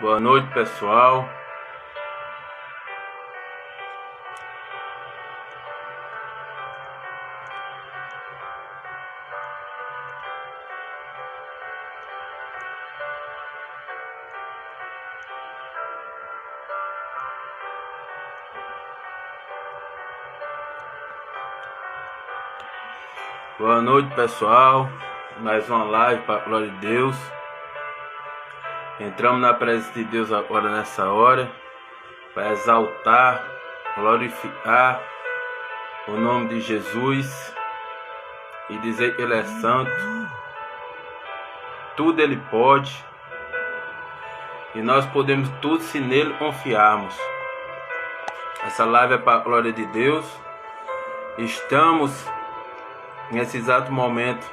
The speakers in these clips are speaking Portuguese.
Boa noite, pessoal. Boa noite, pessoal. Mais uma live para a glória de Deus. Entramos na presença de Deus agora nessa hora para exaltar, glorificar o nome de Jesus e dizer que Ele é santo. Tudo Ele pode e nós podemos tudo se nele confiarmos. Essa live é para a glória de Deus. Estamos nesse exato momento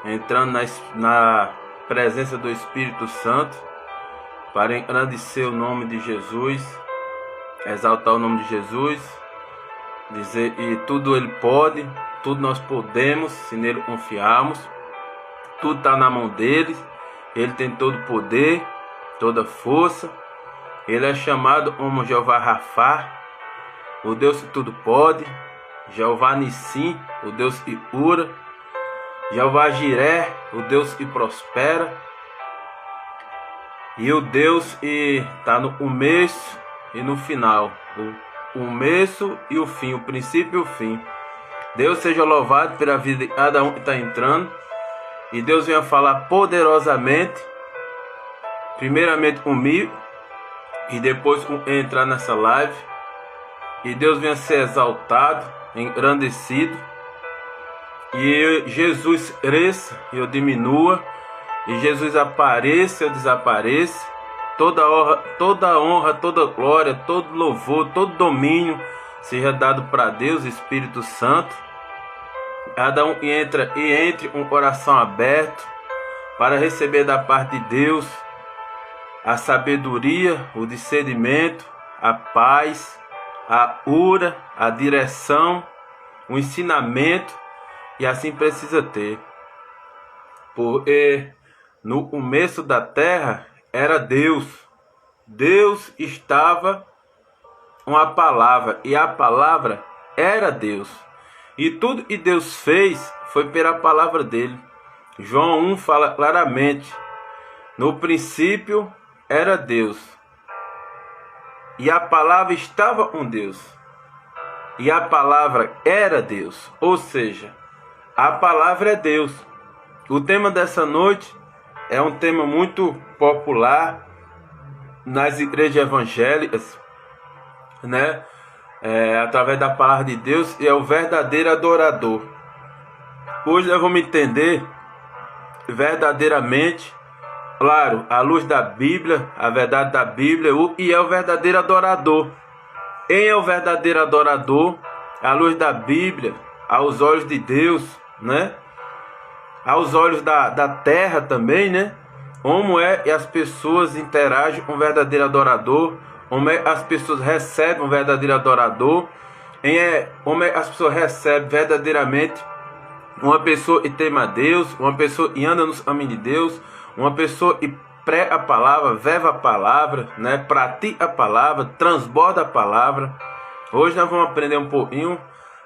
entrando na presença do Espírito Santo para engrandecer o nome de Jesus, exaltar o nome de Jesus, dizer que tudo Ele pode, tudo nós podemos se nele confiarmos, tudo está na mão dele, Ele tem todo o poder, toda a força, Ele é chamado como Jeová Rafá, o Deus que tudo pode, Jeová Nissim, o Deus que cura, Jeová Jiré, o Deus que prospera, e o Deus que está no começo e no final, o começo e o fim, o princípio e o fim. Deus seja louvado pela vida de cada um que está entrando, e Deus venha falar poderosamente, primeiramente comigo, e depois entrar nessa live, e Deus venha ser exaltado, engrandecido, e Jesus cresça e eu diminua, e Jesus apareça e eu desapareça, toda honra, toda glória, todo louvor, todo domínio seja dado para Deus, Espírito Santo. Cada um entra e entre com o coração aberto para receber da parte de Deus a sabedoria, o discernimento, a paz, a cura, a direção, o ensinamento, e assim precisa ter. Porque no começo da terra era Deus. Deus estava com a palavra, e a palavra era Deus. E tudo que Deus fez foi pela palavra dele. João 1 fala claramente: no princípio era Deus, e a palavra estava com Deus, e a palavra era Deus. Ou seja, a palavra é Deus. O tema dessa noite é um tema muito popular nas igrejas evangélicas, né? Através da palavra de Deus, e é o verdadeiro adorador. Hoje nós vamos entender verdadeiramente, claro, à luz da Bíblia, a verdade da Bíblia, e é o verdadeiro adorador. Quem é o verdadeiro adorador? À luz da Bíblia, aos olhos de Deus, né? Aos olhos da terra também, né? Como é que as pessoas interagem com o verdadeiro adorador, como é que as pessoas recebem um verdadeiro adorador, como é que as pessoas recebem verdadeiramente uma pessoa que teme a Deus, uma pessoa que anda nos caminhos de Deus, uma pessoa que prega a palavra, vive a palavra, né? Pratica a palavra, transborda a palavra. Hoje nós vamos aprender um pouquinho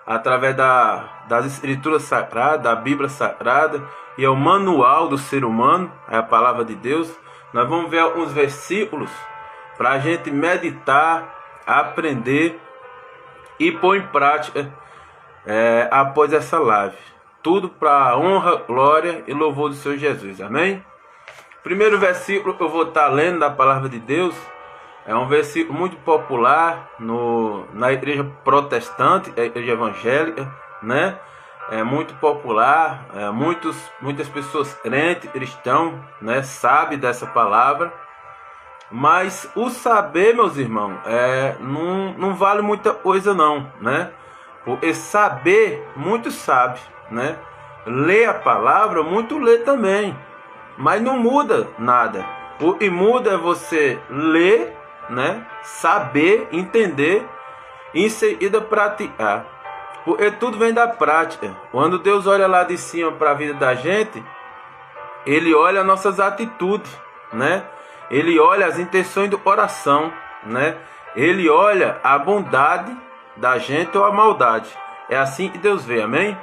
através das escrituras sagradas, da Bíblia Sagrada, e é o manual do ser humano, é a palavra de Deus. Nós vamos ver alguns versículos para a gente meditar, aprender e pôr em prática após essa live. Tudo para a honra, glória e louvor do Senhor Jesus. Amém? Primeiro versículo que eu vou estar lendo da palavra de Deus é um versículo muito popular na igreja protestante, a igreja evangélica, né? É muito popular, muitas pessoas crentes, cristãos, né, sabem dessa palavra. Mas o saber, meus irmãos, não vale muita coisa não, né? Porque saber, muito sabe, né? Ler a palavra, muito lê também. Mas não muda nada. O que muda é você ler, né? Saber, entender e em seguida praticar. Porque tudo vem da prática. Quando Deus olha lá de cima para a vida da gente, Ele olha nossas atitudes, né? Ele olha as intenções do coração, né? Ele olha a bondade da gente ou a maldade. É assim que Deus vê, amém?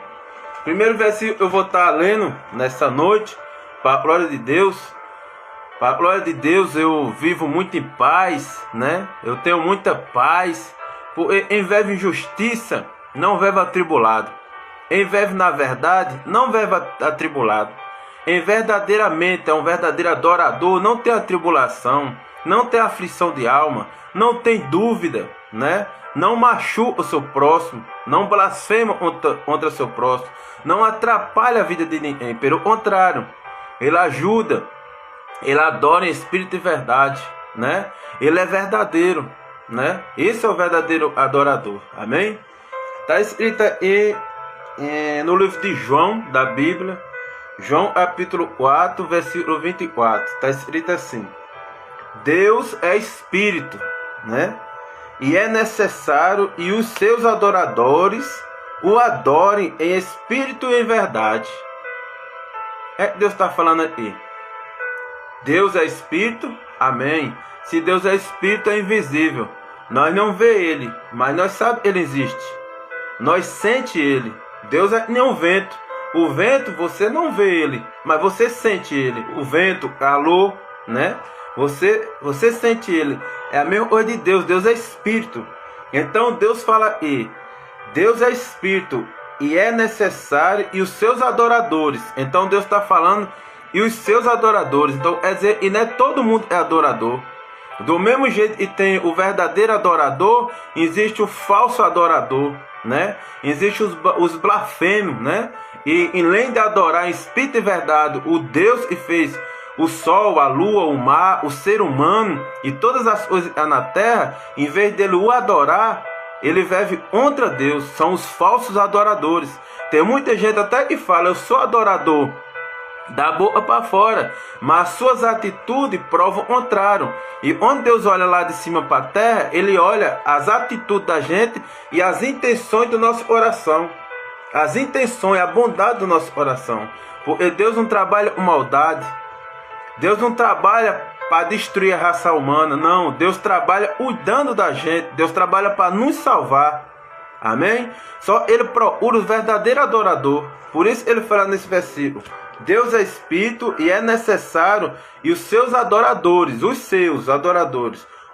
Primeiro versículo eu vou estar lendo nessa noite, para a glória de Deus. Para a glória de Deus, eu vivo muito em paz, né? Eu tenho muita paz. Em vive injustiça, não vive atribulado. Em vive na verdade, não vive atribulado. Em verdadeiramente é um verdadeiro adorador, não tem atribulação, não tem aflição de alma, não tem dúvida, né? Não machuca o seu próximo, não blasfema contra seu próximo, não atrapalha a vida de ninguém. Pelo contrário, ele ajuda, ele adora em espírito e verdade, né? Ele é verdadeiro, né? Esse é o verdadeiro adorador, amém? Está escrito aí no livro de João, da Bíblia, João capítulo 4, versículo 24, está escrito assim: Deus é espírito, né? E é necessário e os seus adoradores o adorem em espírito e em verdade. É que Deus está falando aqui. Deus é espírito, amém. Se Deus é espírito, é invisível. Nós não vê ele, mas nós sabemos que ele existe. Nós sente ele. Deus é que nem um vento. O vento, você não vê ele, mas você sente ele. O vento, calor, né? Você sente ele. É a mesma coisa de Deus. Deus é espírito. Então Deus fala aí: Deus é espírito e é necessário e os seus adoradores. Então Deus está falando e os seus adoradores. Então quer dizer, e não é todo mundo é adorador. Do mesmo jeito que tem o verdadeiro adorador, existe o falso adorador, né? Existe os blasfemos, né? E além de adorar em espírito e verdade o Deus que fez o sol, a lua, o mar, o ser humano e todas as coisas na terra, em vez dele o adorar, ele vive contra Deus. São os falsos adoradores. Tem muita gente até que fala: eu sou adorador, da boca para fora, mas suas atitudes provam o contrário. E onde Deus olha lá de cima para a terra, ele olha as atitudes da gente e as intenções do nosso coração. As intenções, a bondade do nosso coração. Porque Deus não trabalha com maldade. Deus não trabalha para destruir a raça humana, não. Deus trabalha cuidando da gente. Deus trabalha para nos salvar. Amém? Só ele procura o verdadeiro adorador. Por isso ele fala nesse versículo: Deus é espírito e é necessário e os seus adoradores,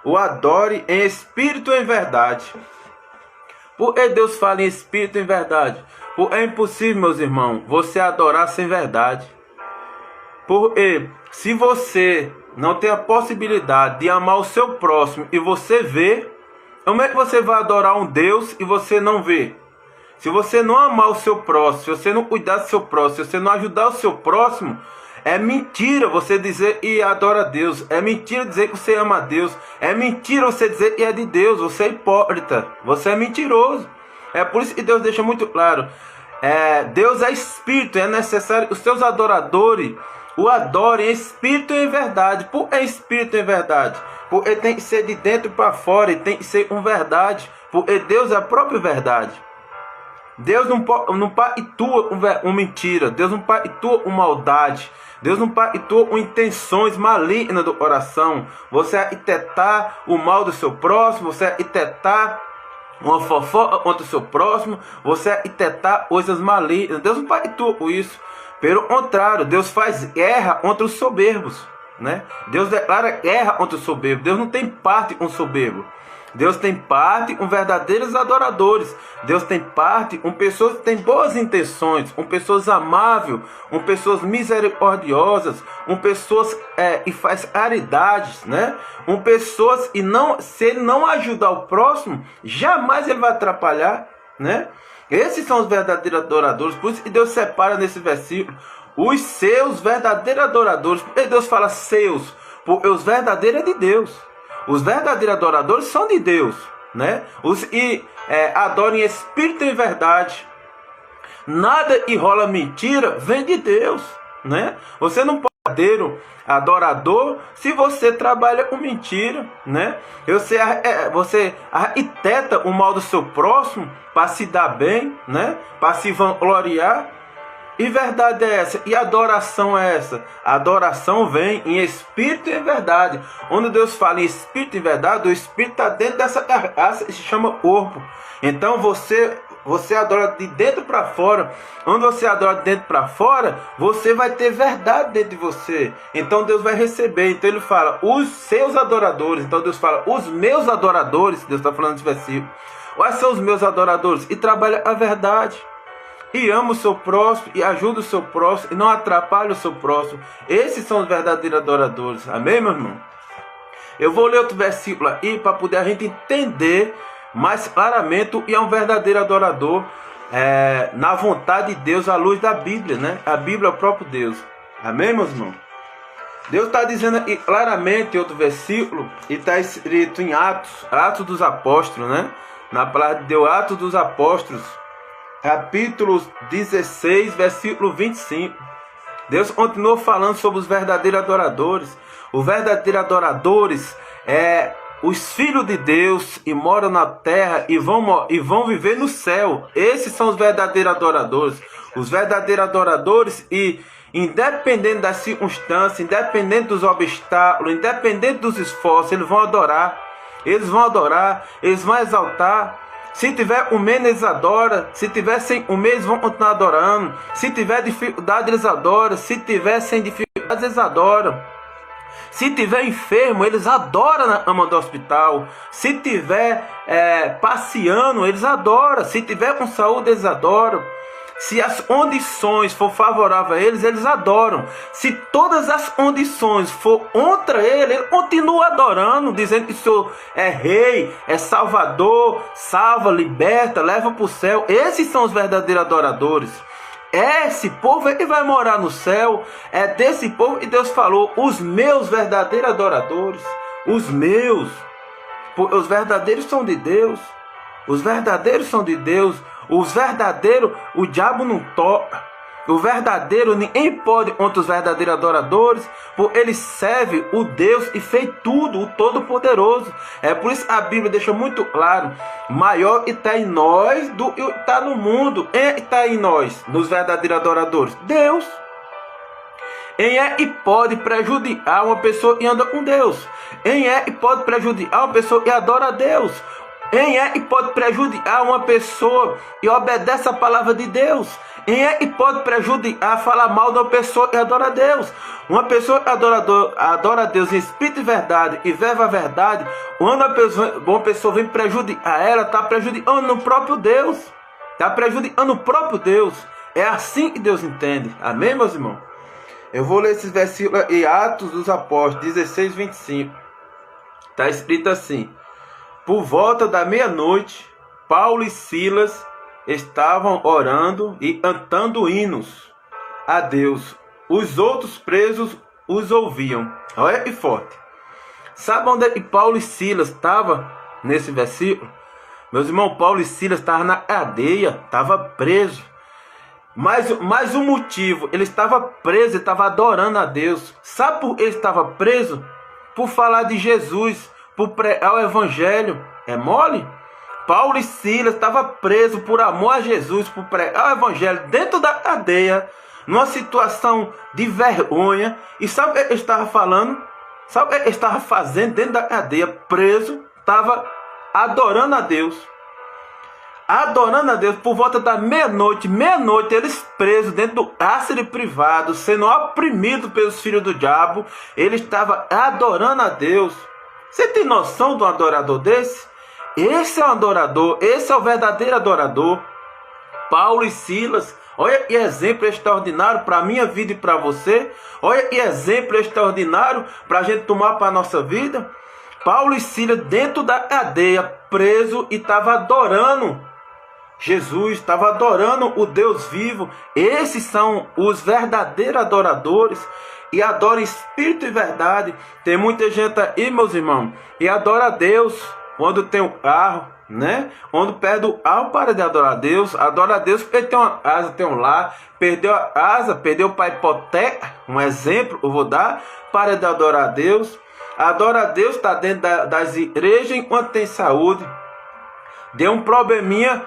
o adore em espírito e em verdade. Por que Deus fala em espírito e em verdade? Porque é impossível, meus irmãos, você adorar sem verdade. Porque se você não tem a possibilidade de amar o seu próximo e você vê, como é que você vai adorar um Deus e você não vê? Se você não amar o seu próximo, se você não cuidar do seu próximo, se você não ajudar o seu próximo, é mentira você dizer e adora a Deus. É mentira dizer que você ama a Deus. É mentira você dizer que é de Deus. Você é hipócrita. Você é mentiroso. É por isso que Deus deixa muito claro. Deus é espírito. É necessário que os seus adoradores o adorem em espírito e em verdade. Por que espírito e em verdade? Porque tem que ser de dentro para fora e tem que ser com verdade. Porque Deus é a própria verdade. Deus não pactua com mentira. Deus não pactua com maldade. Deus não pactua com intenções malignas do coração. Você arquitetar o mal do seu próximo. Você arquitetar uma fofoca contra o seu próximo. Você arquitetar coisas malignas. Deus não pactua com isso. Pelo contrário, Deus faz guerra contra os soberbos, né? Deus declara guerra contra os soberbos. Deus não tem parte com soberbo. Deus tem parte com verdadeiros adoradores. Deus tem parte com pessoas que têm boas intenções, com pessoas amáveis, com pessoas misericordiosas, com pessoas que faz caridades, né? Com pessoas e não, se ele não ajudar o próximo, jamais ele vai atrapalhar, né? Esses são os verdadeiros adoradores. Por isso que Deus separa nesse versículo os seus verdadeiros adoradores. Porque Deus fala seus, porque os verdadeiros é de Deus. Os verdadeiros adoradores são de Deus, né? Adoram em espírito e em verdade. Nada que rola mentira vem de Deus, né? Você não pode ser verdadeiro adorador se você trabalha com mentira, né? Você arquiteta o mal do seu próximo para se dar bem, né? Para se vangloriar. E verdade é essa, e adoração é essa. A adoração vem em espírito e em verdade. Onde Deus fala em espírito e em verdade, o espírito está dentro dessa carcaça e se chama corpo. Então você adora de dentro para fora. Onde você adora de dentro para fora, você vai ter verdade dentro de você. Então Deus vai receber. Então ele fala, os seus adoradores. Então Deus fala, os meus adoradores. Deus está falando nesse versículo. Quais são os meus adoradores? E trabalha a verdade. E ama o seu próximo, e ajuda o seu próximo, e não atrapalha o seu próximo. Esses são os verdadeiros adoradores. Amém, meu irmão? Eu vou ler outro versículo aí, para poder a gente entender mais claramente o que é um verdadeiro adorador, na vontade de Deus, à luz da Bíblia, né? A Bíblia é o próprio Deus. Amém, meus irmãos? Deus está dizendo aqui claramente em outro versículo, e está escrito em Atos dos Apóstolos, né? Na palavra de Deus, Atos dos Apóstolos, capítulo 16, versículo 25. Deus continua falando sobre os verdadeiros adoradores. Os verdadeiros adoradores os filhos de Deus e moram na terra e vão viver no céu. Esses são os verdadeiros adoradores. Os verdadeiros adoradores, e independente das circunstâncias, independente dos obstáculos, independente dos esforços, eles vão adorar. Eles vão adorar, eles vão exaltar. Se tiver um mês, eles adoram. Se tiver sem um mês, vão continuar adorando. Se tiver dificuldade, eles adoram. Se tiver sem dificuldade, eles adoram. Se tiver enfermo, eles adoram na cama do hospital. Se tiver passeando, eles adoram. Se tiver com saúde, eles adoram. Se as condições for favoráveis a eles, eles adoram. Se todas as condições for contra ele continua adorando, dizendo que o Senhor é rei, é salvador, salva, liberta, leva para o céu. Esses são os verdadeiros adoradores. Esse povo é que vai morar no céu. É desse povo que Deus falou, os meus verdadeiros adoradores. Os meus. Os verdadeiros são de Deus. Os verdadeiros são de Deus. Os verdadeiros, o diabo não toca. O verdadeiro, ninguém pode contra os verdadeiros adoradores, porque ele serve o Deus e fez tudo, o Todo-Poderoso. É por isso que a Bíblia deixa muito claro, maior está em nós do que está no mundo. Quem está em nós, nos verdadeiros adoradores? Deus. Quem é que pode prejudicar uma pessoa que anda com Deus? Quem é que pode prejudicar uma pessoa que adora a Deus? Quem é que pode prejudicar uma pessoa e obedece a palavra de Deus? Quem é que pode prejudicar, falar mal de uma pessoa que adora a Deus? Uma pessoa que adora a Deus em espírito e verdade e vive a verdade, quando uma pessoa vem prejudicar ela, está prejudicando o próprio Deus. Está prejudicando o próprio Deus. É assim que Deus entende. Amém, meus irmãos? Eu vou ler esses versículos em Atos dos Apóstolos 16, 25. Está escrito assim: por volta da meia-noite, Paulo e Silas estavam orando e cantando hinos a Deus. Os outros presos os ouviam. Olha que forte. Sabe onde é que Paulo e Silas estavam nesse versículo? Meus irmãos, Paulo e Silas estavam na cadeia, estavam presos. Mas o motivo, ele estava preso, ele estava adorando a Deus. Sabe por que ele estava preso? Por falar de Jesus, por pregar o evangelho. É mole? Paulo e Silas estavam presos por amor a Jesus, por pregar o evangelho dentro da cadeia, numa situação de vergonha. E sabe o que ele estava falando? Sabe o que ele estava fazendo dentro da cadeia? Preso, estava adorando a Deus. Adorando a Deus por volta da meia-noite. Meia-noite eles presos dentro do cárcere privado, sendo oprimidos pelos filhos do diabo. Ele estava adorando a Deus. Você tem noção de um adorador desse? Esse é o adorador, esse é o verdadeiro adorador. Paulo e Silas, olha que exemplo extraordinário para a minha vida e para você. Olha que exemplo extraordinário para a gente tomar para a nossa vida. Paulo e Silas dentro da cadeia, preso, e estava adorando Jesus, estava adorando o Deus vivo. Esses são os verdadeiros adoradores, e adoram espírito e verdade. Tem muita gente aí, meus irmãos, e adora a Deus quando tem um carro, né? Quando perde o carro, para de adorar a Deus. Adora a Deus porque tem uma casa, tem um lar. Perdeu a casa, perdeu para hipoteca. Um exemplo eu vou dar. Para de adorar a Deus. Adora a Deus, está dentro das igrejas enquanto tem saúde. Deu um probleminha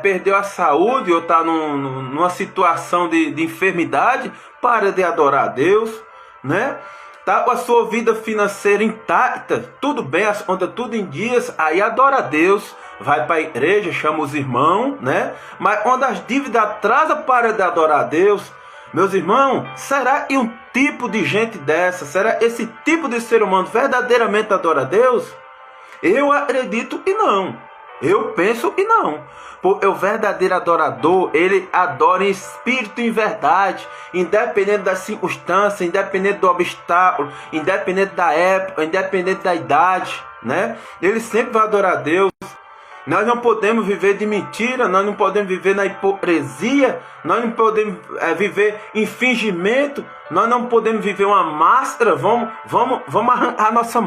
perdeu a saúde ou está numa situação de enfermidade, para de adorar a Deus, né? Tá com a sua vida financeira intacta, tudo bem, as contas tudo em dias, aí adora a Deus, vai para a igreja, chama os irmãos, né? Mas quando as dívidas atrasam, para de adorar a Deus. Meus irmãos, será que um tipo de gente dessa, será esse tipo de ser humano verdadeiramente adora a Deus? Eu acredito que não. Eu penso que não. Porque o verdadeiro adorador, ele adora em espírito e em verdade, independente da circunstância, independente do obstáculo, independente da época, independente da idade, né? Ele sempre vai adorar a Deus. Nós não podemos viver de mentira, nós não podemos viver na hipocrisia, nós não podemos viver em fingimento, nós não podemos viver uma máscara. Vamos arrancar nossa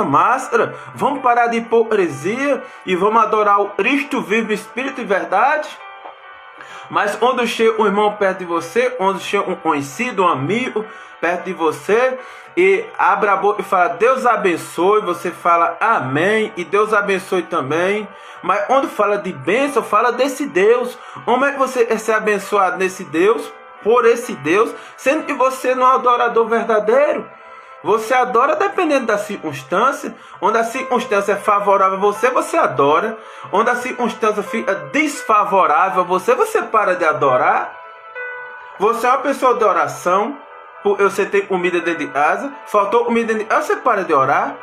máscara, vamos parar de hipocrisia e vamos adorar o Cristo vivo, Espírito e verdade. Mas quando chega um irmão perto de você, quando chega um conhecido, um amigo perto de você, e abre a boca e fala, Deus abençoe, você fala amém, e Deus abençoe também. Mas quando fala de bênção, fala desse Deus. Como é que você é ser abençoado nesse Deus, por esse Deus, sendo que você não é um adorador verdadeiro? Você adora dependendo da circunstância. Onde a circunstância é favorável a você, você adora. Onde a circunstância fica desfavorável a você, você para de adorar. Você é uma pessoa de oração. Você tem comida dentro de casa, faltou comida dentro de casa, você para de orar.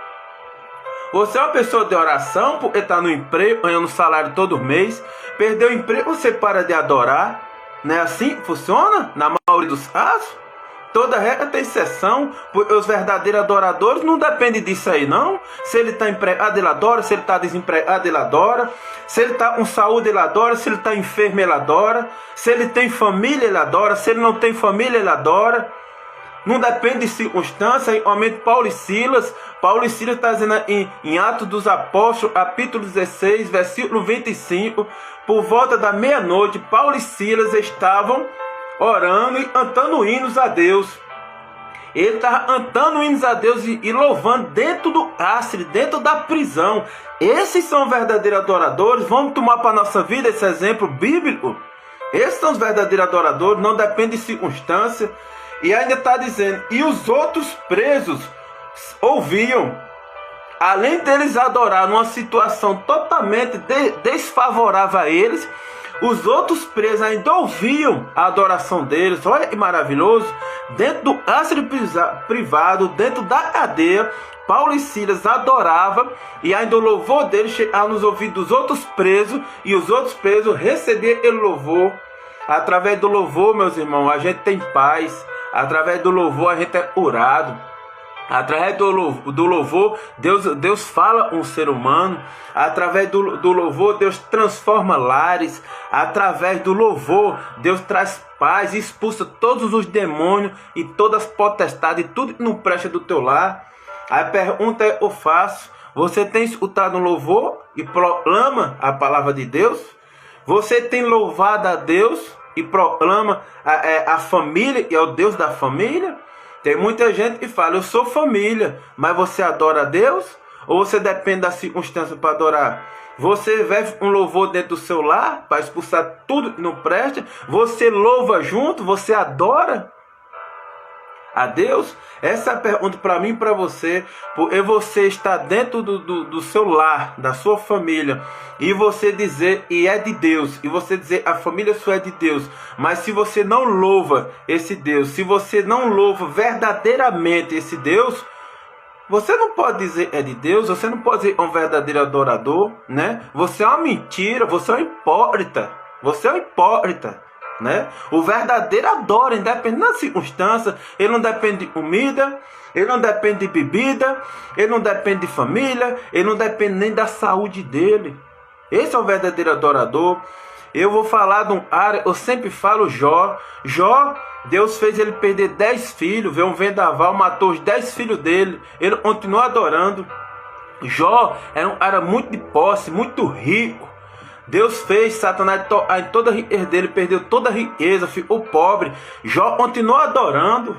Você é uma pessoa de oração, porque está no emprego, ganhando salário todo mês. Perdeu o emprego, você para de adorar. Não é assim que funciona? Na maioria dos casos. Toda regra tem exceção, porque os verdadeiros adoradores não dependem disso aí não. Se ele está empregado, ele adora. Se ele está desempregado, ele adora. Se ele está com saúde, ele adora. Se ele está enfermo, ele adora. Se ele tem família, ele adora. Se ele não tem família, ele adora. Não depende de circunstância. Igualmente Paulo e Silas está dizendo em Atos dos Apóstolos, capítulo 16, versículo 25, por volta da meia-noite, Paulo e Silas estavam orando e cantando hinos a Deus. Ele estava cantando hinos a Deus e louvando dentro do cárcere, dentro da prisão. Esses são verdadeiros adoradores. Vamos tomar para a nossa vida esse exemplo bíblico. Esses são os verdadeiros adoradores, não depende de circunstância. E ainda está dizendo, e os outros presos ouviam, além deles adorar numa situação totalmente desfavorável a eles, os outros presos ainda ouviam a adoração deles. Olha que maravilhoso. Dentro do cárcere privado, dentro da cadeia, Paulo e Silas adoravam, e ainda o louvor deles chegava nos ouvidos dos outros presos, e os outros presos recebiam aquele louvor. Através do louvor, meus irmãos, a gente tem paz. Através do louvor a gente é curado. Através do louvor, Deus fala com um ser humano. Através do louvor, Deus transforma lares. Através do louvor, Deus traz paz, expulsa todos os demônios e todas as potestades, tudo que não presta do teu lar. A pergunta eu faço: você tem escutado um louvor e proclama a palavra de Deus? Você tem louvado a Deus e proclama a família e é o Deus da família? Tem muita gente que fala, eu sou família, mas você adora a Deus? Ou você depende da circunstância para adorar? Você vive um louvor dentro do seu lar para expulsar tudo que não presta? Você louva junto? Você adora a Deus? Essa é a pergunta para mim e para você. Porque você está dentro do seu lar, da sua família, e você dizer, e é de Deus, e você dizer, a família sua é de Deus, mas se você não louva esse Deus, se você não louva verdadeiramente esse Deus, você não pode dizer é de Deus, você não pode dizer é um verdadeiro adorador, né? Você é uma mentira, você é um hipócrita, né? O verdadeiro adora, independente da circunstância. Ele não depende de comida, ele não depende de bebida, ele não depende de família, ele não depende nem da saúde dele. Esse é o verdadeiro adorador. Eu vou falar de um área, eu sempre falo Jó. Deus fez ele perder 10 filhos, veio um vendaval, matou os 10 filhos dele. Ele continuou adorando. Jó era um cara muito de posse, muito rico. Deus fez Satanás em toda a riqueza dele, perdeu toda a riqueza, ficou pobre. Jó continuou adorando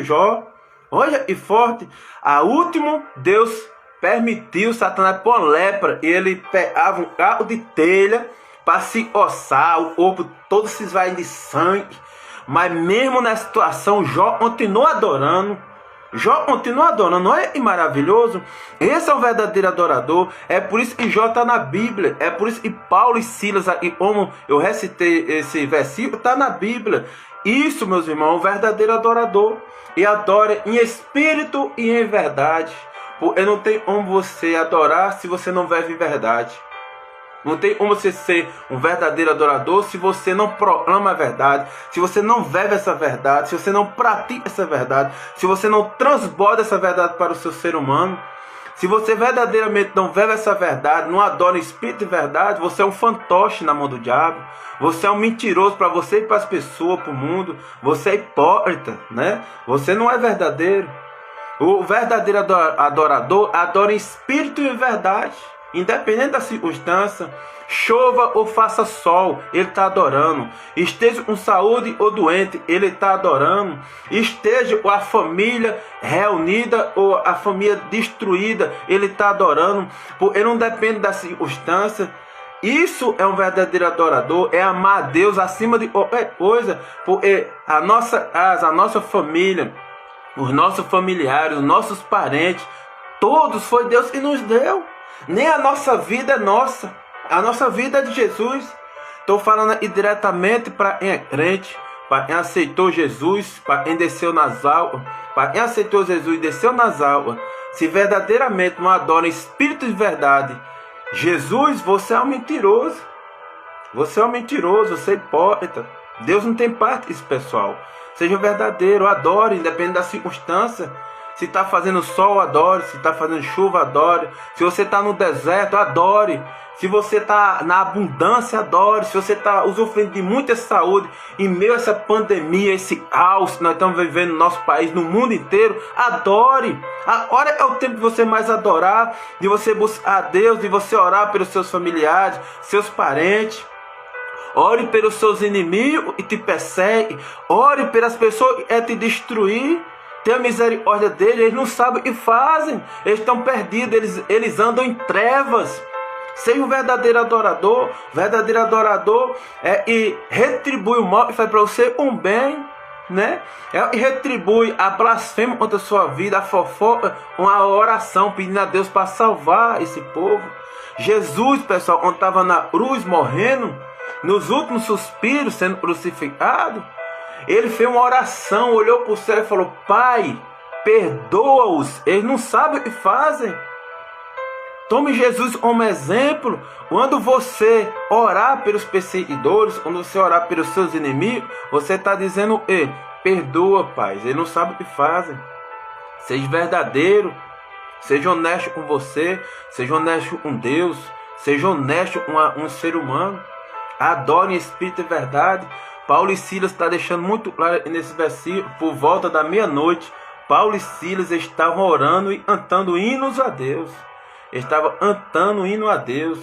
Jó. Olha, e forte. A último, Deus permitiu Satanás pôr lepra, e ele pegava um carro de telha para se ossar, o corpo todo se esvaindo de sangue. Mas mesmo nessa situação, Jó continua adorando. Jó continua adorando, não é maravilhoso? Esse é o verdadeiro adorador. É por isso que Jó está na Bíblia. É por isso que Paulo e Silas, aqui, como eu recitei esse versículo, está na Bíblia. Isso, meus irmãos, é o verdadeiro adorador. E adora em espírito e em verdade. Porque não tem como você adorar se você não vive em verdade. Não tem como você ser um verdadeiro adorador se você não proclama a verdade, se você não vive essa verdade, se você não pratica essa verdade, se você não transborda essa verdade para o seu ser humano. Se você verdadeiramente não vive essa verdade, não adora em espírito e verdade, você é um fantoche na mão do diabo. Você é um mentiroso para você e para as pessoas, para o mundo. Você é hipócrita, né? Você não é verdadeiro. O verdadeiro adorador adora em espírito e em verdade. Independente da circunstância, chova ou faça sol, ele está adorando. Esteja com saúde ou doente, ele está adorando. Esteja com a família reunida ou a família destruída, ele está adorando. Ele não depende da circunstância. Isso é um verdadeiro adorador, é amar a Deus acima de qualquer coisa. Porque a nossa casa, a nossa família, os nossos familiares, os nossos parentes, todos foi Deus que nos deu. Nem a nossa vida é nossa. A nossa vida é de Jesus. Estou falando aqui diretamente para quem é crente, para quem aceitou Jesus, para quem desceu nas águas, para quem aceitou Jesus e desceu nas águas. Se verdadeiramente não adora em espírito de verdade Jesus, você é um mentiroso. Você é um mentiroso, você é hipócrita. Deus não tem parte disso, pessoal. Seja verdadeiro, adore, independente da circunstância. Se está fazendo sol, adore. Se está fazendo chuva, adore. Se você está no deserto, adore. Se você está na abundância, adore. Se você está usufruindo de muita saúde, em meio a essa pandemia, esse caos que nós estamos vivendo no nosso país, no mundo inteiro, adore. Agora é o tempo de você mais adorar, de você buscar a Deus, de você orar pelos seus familiares, seus parentes. Ore pelos seus inimigos e te persegue. Ore pelas pessoas que querem te destruir. Tenha misericórdia deles, eles não sabem o que fazem, eles estão perdidos, eles andam em trevas. Seja um verdadeiro adorador. Verdadeiro adorador e retribui o mal e faz para você um bem, né? E retribui a blasfêmia contra a sua vida, a fofoca, uma oração pedindo a Deus para salvar esse povo. Jesus, pessoal, quando estava na cruz morrendo, nos últimos suspiros, sendo crucificado, ele fez uma oração, olhou para o céu e falou: Pai, perdoa-os, eles não sabem o que fazem. Tome Jesus como exemplo. Quando você orar pelos perseguidores, quando você orar pelos seus inimigos, você está dizendo: perdoa, Pai, eles não sabem o que fazem. Seja verdadeiro, seja honesto com você, seja honesto com Deus, seja honesto com um ser humano. Adore em espírito e verdade. Paulo e Silas está deixando muito claro nesse versículo. Por volta da meia-noite, Paulo e Silas estavam orando e cantando hinos a Deus. Estavam cantando hino a Deus.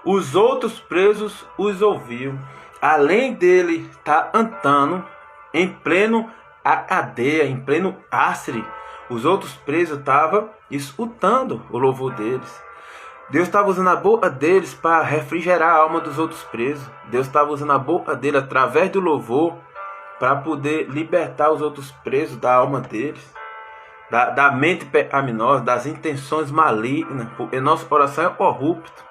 Os outros presos os ouviam. Além dele estar cantando em pleno a cadeia, em pleno cárcere, os outros presos estavam escutando o louvor deles. Deus estava usando a boca deles para refrigerar a alma dos outros presos. Deus estava usando a boca deles através do louvor para poder libertar os outros presos da alma deles, da mente pecaminosa, das intenções malignas, porque nosso coração é corrupto.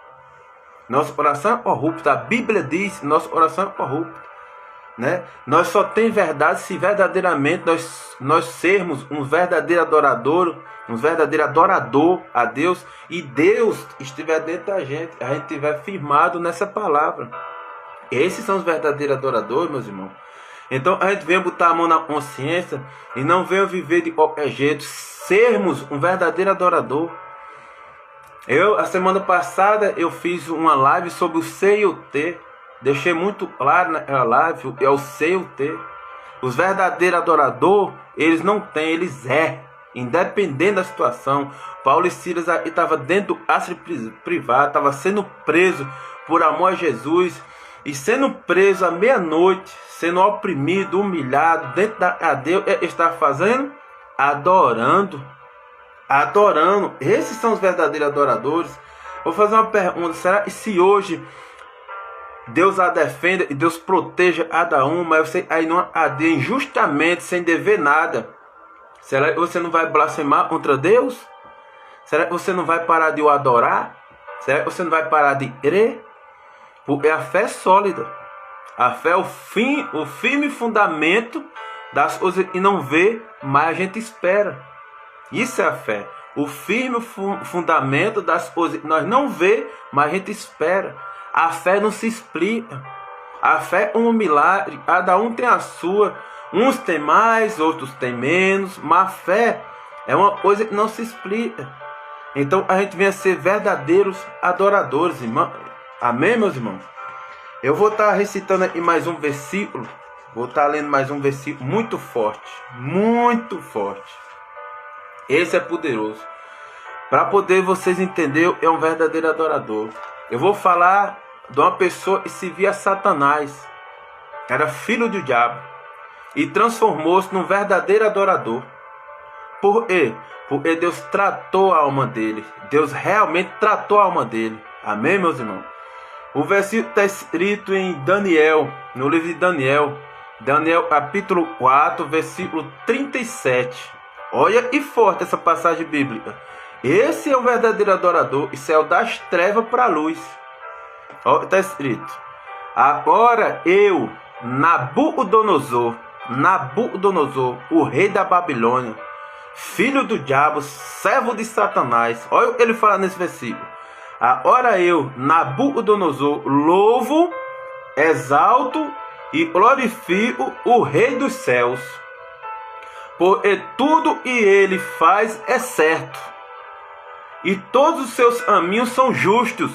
Nosso coração é corrupto. A Bíblia diz que nosso coração é corrupto, né? Nós só temos verdade se verdadeiramente nós sermos um verdadeiro adorador, a Deus, e Deus estiver dentro da gente, a gente estiver firmado nessa palavra. Esses são os verdadeiros adoradores, meus irmãos. Então a gente vem botar a mão na consciência e não venha viver de qualquer jeito, sermos um verdadeiro adorador. A semana passada eu fiz uma live sobre o C e o T. Deixei muito claro naquela live, é o C e o T. Os verdadeiros adoradores, eles não têm, eles independente da situação. Paulo e Silas estavam dentro do cárcere privado, estavam sendo preso por amor a Jesus, e sendo preso à meia-noite, sendo oprimido, humilhado, dentro da cadeia, está fazendo? Adorando adorando. Esses são os verdadeiros adoradores. Vou fazer uma pergunta: será que se hoje Deus a defenda e Deus proteja cada um, mas você aí não adeia injustamente, sem dever nada, será que você não vai blasfemar contra Deus? Será que você não vai parar de o adorar? Será que você não vai parar de crer? Porque a fé é sólida. A fé é o firme fundamento das coisas que não vê, mas a gente espera. Isso é a fé. O firme fundamento das coisas que nós não vê, mas a gente espera. A fé não se explica. A fé é um milagre. Cada um tem a sua. Uns têm mais, outros têm menos. Mas a fé é uma coisa que não se explica. Então a gente vem a ser verdadeiros adoradores, irmão. Amém, meus irmãos? Eu vou estar recitando aqui mais um versículo. Vou estar lendo mais um versículo muito forte. Muito forte. Esse é poderoso. Para poder vocês entenderem, é um verdadeiro adorador. Eu vou falar de uma pessoa que servia a Satanás. Era filho do diabo. E transformou-se num verdadeiro adorador. Por quê? Porque Deus tratou a alma dele. Deus realmente tratou a alma dele. Amém, meus irmãos? O versículo está escrito em Daniel, no livro de Daniel. Daniel capítulo 4, versículo 37. Olha que forte essa passagem bíblica. Esse é o verdadeiro adorador e saiu das trevas para a luz. Olha, está escrito: agora eu, Nabucodonosor, o rei da Babilônia, filho do diabo, servo de Satanás. Olha o que ele fala nesse versículo. Agora eu, Nabucodonosor, louvo, exalto e glorifico o Rei dos céus, porque tudo que ele faz é certo, e todos os seus caminhos são justos,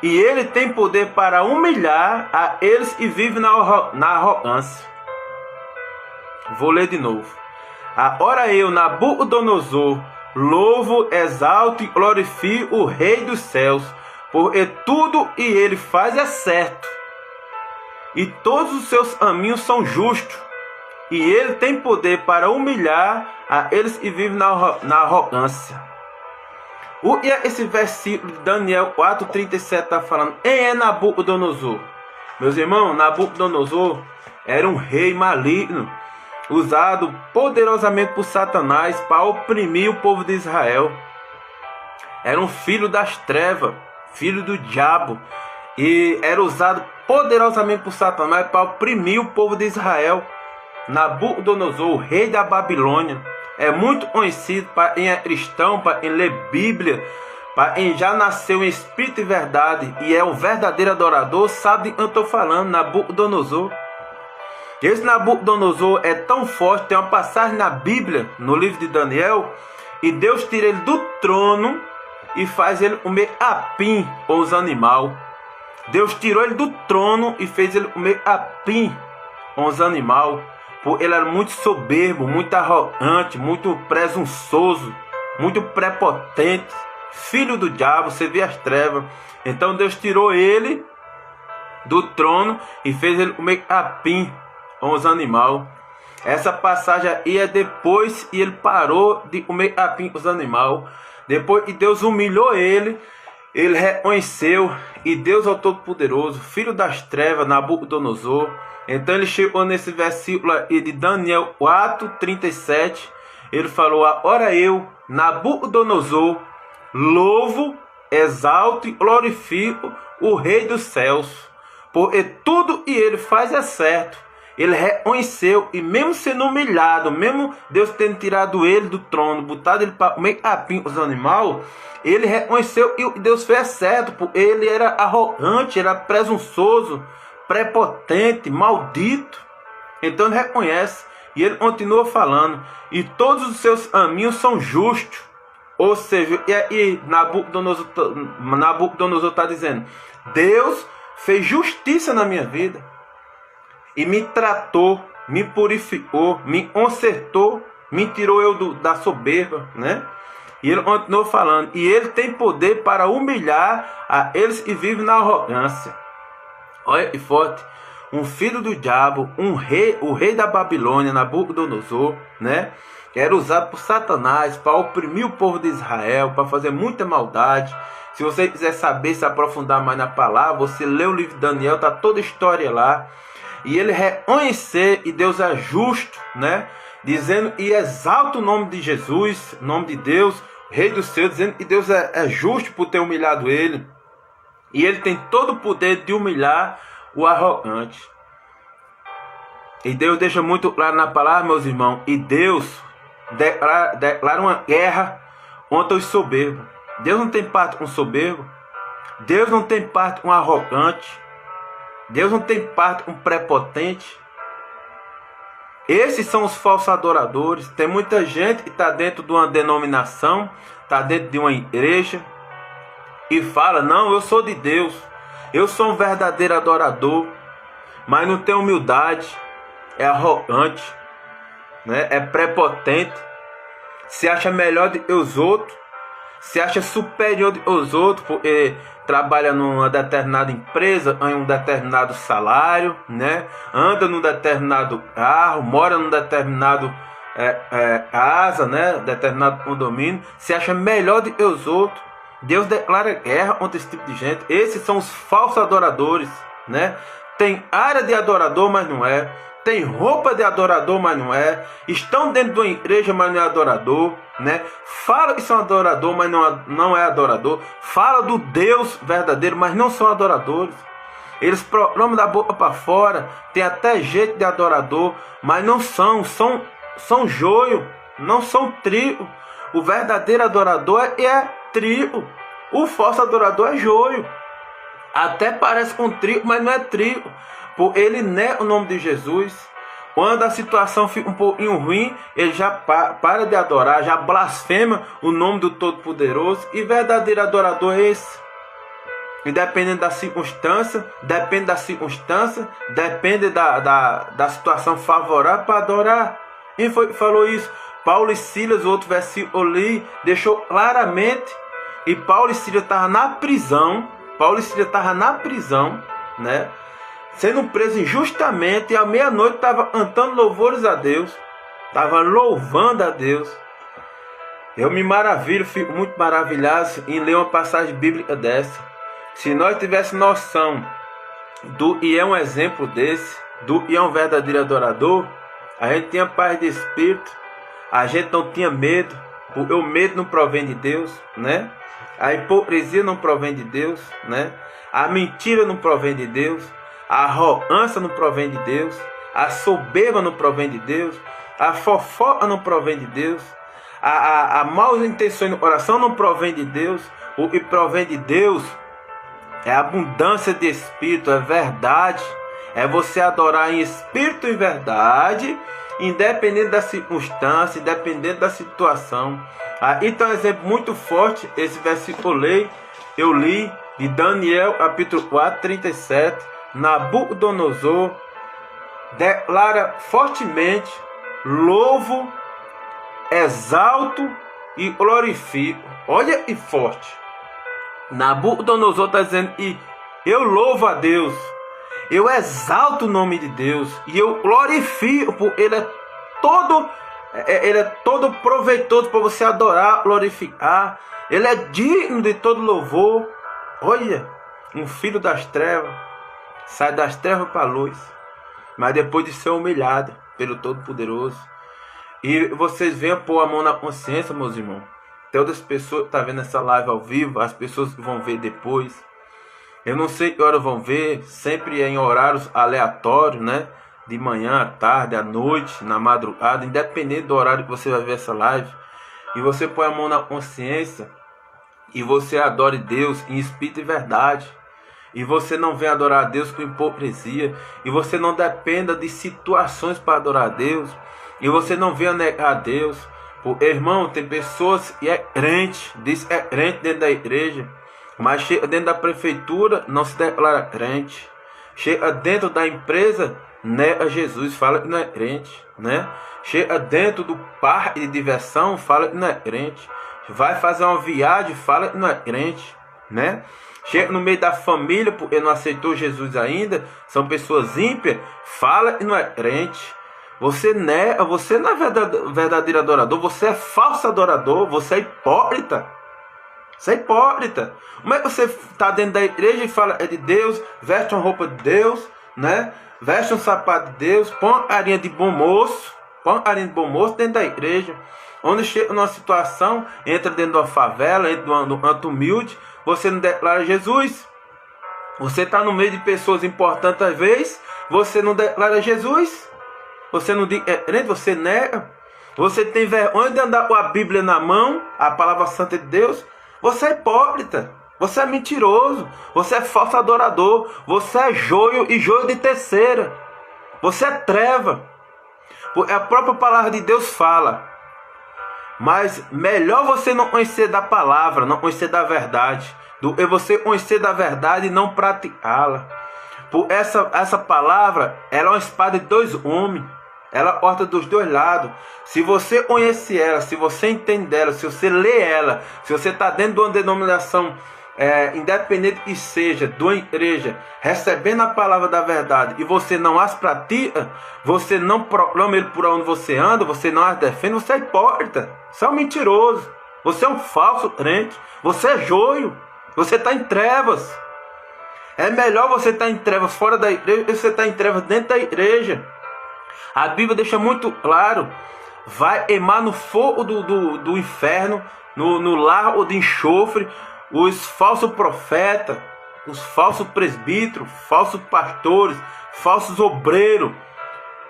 e ele tem poder para humilhar a eles que vivem na arrogância. Vou ler de novo. Agora eu, Nabucodonosor, louvo, exalto e glorifico o Rei dos céus, porque tudo que ele faz é certo, e todos os seus caminhos são justos, e ele tem poder para humilhar a eles que vivem na arrogância. O que é esse versículo de Daniel 4,37 está falando? Quem é Nabucodonosor? Meus irmãos, Nabucodonosor era um rei maligno, usado poderosamente por Satanás para oprimir o povo de Israel. Era um filho das trevas, filho do diabo, e era usado poderosamente por Satanás para oprimir o povo de Israel. Nabucodonosor, o rei da Babilônia, é muito conhecido para quem é cristão, para quem lê Bíblia, para quem já nasceu em espírito e verdade e é um verdadeiro adorador, sabe de quem eu estou falando. Nabucodonosor. Esse Nabucodonosor é tão forte, tem uma passagem na Bíblia, no livro de Daniel, e Deus tira ele do trono e faz ele comer capim com os animais. Deus tirou ele do trono e fez ele comer capim com os animais, porque ele era muito soberbo, muito arrogante, muito presunçoso, muito prepotente, filho do diabo, servia as trevas. Então Deus tirou ele do trono e fez ele comer capim com os animais. Essa passagem aí é depois que ele parou de comer capim com os animais. Depois que Deus humilhou ele reconheceu, e Deus é o Todo-Poderoso, filho das trevas, Nabucodonosor. Então ele chegou nesse versículo aí de Daniel 4,37. Ele falou: agora eu, Nabucodonosor, louvo, exalto e glorifico o Rei dos céus, porque tudo que ele faz é certo. Ele reconheceu, e mesmo sendo humilhado, mesmo Deus tendo tirado ele do trono, botado ele para comer capim com os animais, ele reconheceu que o que Deus fez certo, porque ele era arrogante, era presunçoso, prepotente, maldito. Então ele reconhece, e ele continua falando: e todos os seus caminhos são justos. Ou seja, e Nabucodonosor está dizendo: Deus fez justiça na minha vida, e me tratou, me purificou, me consertou, me tirou eu da soberba, né? E ele continuou falando: e ele tem poder para humilhar a eles que vivem na arrogância. Olha que forte. Um filho do diabo, o rei da Babilônia, Nabucodonosor, né? que era usado por Satanás para oprimir o povo de Israel, para fazer muita maldade. Se você quiser saber, se aprofundar mais na palavra, você lê o livro de Daniel, está toda a história lá. E ele reconhecer, e Deus é justo, né? Dizendo e exalta o nome de Jesus, o nome de Deus, Rei do céu, dizendo que Deus é justo por ter humilhado ele. E ele tem todo o poder de humilhar o arrogante. E Deus deixa muito claro na palavra, meus irmãos. E Deus declara uma guerra contra os soberbos. Deus não tem parte com soberbo. Deus não tem parte com arrogante. Deus não tem parte com prepotente. Esses são os falsos adoradores. Tem muita gente que está dentro de uma denominação, está dentro de uma igreja e fala: não, eu sou de Deus, eu sou um verdadeiro adorador, mas não tem humildade, é arrogante, né? É prepotente, se acha melhor do que os outros, se acha superior aos outros, porque trabalha numa determinada empresa, em um determinado salário, né? Anda num determinado carro, mora num determinado casa, né? Determinado condomínio, se acha melhor do que os outros. Deus declara guerra contra esse tipo de gente. Esses são os falsos adoradores, né? Tem área de adorador, mas não é. Tem roupa de adorador, mas não é. Estão dentro de uma igreja, mas não é adorador, né? Fala que são adorador, mas não é adorador. Fala do Deus verdadeiro, mas não são adoradores. Eles proclamam da boca para fora. Tem até jeito de adorador, mas não são joio, não são trigo. O verdadeiro adorador é trigo. O falso adorador é joio. Até parece com trigo, mas não é trigo. Por ele nega o nome de Jesus. Quando a situação fica um pouquinho ruim, ele já para de adorar, já blasfema o nome do Todo-Poderoso. E verdadeiro adorador é esse. Independente da circunstância, depende da situação favorável para adorar. Quem foi que falou isso? Paulo e Silas, o outro versículo ali, deixou claramente. E Paulo e Silas estavam na prisão. Né? Sendo preso injustamente, e à meia-noite estava cantando louvores a Deus, estava louvando a Deus. Eu me maravilho, fico muito maravilhado em ler uma passagem bíblica dessa. Se nós tivéssemos noção do que é um exemplo desse, do que é um verdadeiro adorador, a gente tinha paz de espírito, a gente não tinha medo, porque o medo não provém de Deus, né? A hipocrisia não provém de Deus, né? A mentira não provém de Deus. A arrogância não provém de Deus. A soberba não provém de Deus. A fofoca não provém de Deus. A maus intenções no coração não provém de Deus. O que provém de Deus é abundância de espírito, é verdade. É você adorar em espírito e verdade, independente da circunstância, independente da situação. Aí está um exemplo muito forte, esse versículo eu li de Daniel, capítulo 4, 37. Nabucodonosor declara fortemente: louvo, exalto e glorifico. Olha que forte. Nabucodonosor está dizendo: e eu louvo a Deus, eu exalto o nome de Deus e eu glorifico, porque Ele é todo proveitoso para você adorar, glorificar. Ele é digno de todo louvor. Olha, um filho das trevas sai das trevas para a luz, mas depois de ser humilhado pelo Todo-Poderoso. E vocês venham pôr a mão na consciência, meus irmãos. Todas as pessoas que estão vendo essa live ao vivo, as pessoas que vão ver depois, eu não sei que hora vão ver, sempre em horários aleatórios, né? De manhã, à tarde, à noite, na madrugada, independente do horário que você vai ver essa live. E você põe a mão na consciência e você adore Deus em espírito e verdade. E você não vem adorar a Deus com hipocrisia. E você não dependa de situações para adorar a Deus. E você não venha negar a Deus. Porque, irmão, tem pessoas que é crente, diz que é crente dentro da igreja, mas chega dentro da prefeitura, não se declara crente. Chega dentro da empresa, nega Jesus, fala que não é crente, né? Chega dentro do parque de diversão, fala que não é crente. Vai fazer uma viagem, fala que não é crente, né? Chega no meio da família, porque não aceitou Jesus ainda, são pessoas ímpias, fala que não é crente. Você não é verdadeiro adorador, você é falso adorador, você é hipócrita. Você é hipócrita. Como é que você está dentro da igreja e fala é de Deus, veste uma roupa de Deus, né? Veste um sapato de Deus, põe arinha de bom moço, dentro da igreja. Onde chega numa situação, entra dentro de uma favela, entra num canto humilde, você não declara Jesus. Você está no meio de pessoas importantes às vezes, você não declara Jesus. Você não diz, você nega. Você tem vergonha de andar com a Bíblia na mão, a palavra santa de Deus. Você é hipócrita. Você é mentiroso. Você é falso adorador. Você é joio e joio de terceira. Você é treva. A própria palavra de Deus fala. Mas melhor você não conhecer da palavra, não conhecer da verdade, do que você conhecer da verdade e não praticá-la. Por essa palavra, ela é uma espada de dois gumes. Ela corta dos dois lados. Se você conhece ela, se você entende ela, se você lê ela, se você está dentro de uma denominação, independente que seja, de uma igreja, recebendo a palavra da verdade e você não as pratica, você não proclama ele por onde você anda, você não as defende, você é hipócrita, você é um mentiroso, você é um falso crente, você é joio, você está em trevas. É melhor você estar em trevas fora da igreja do que você estar em trevas dentro da igreja. A Bíblia deixa muito claro, vai queimar no fogo do inferno, no lago de enxofre, os falsos profetas, os falsos presbíteros, falsos pastores, falsos obreiros,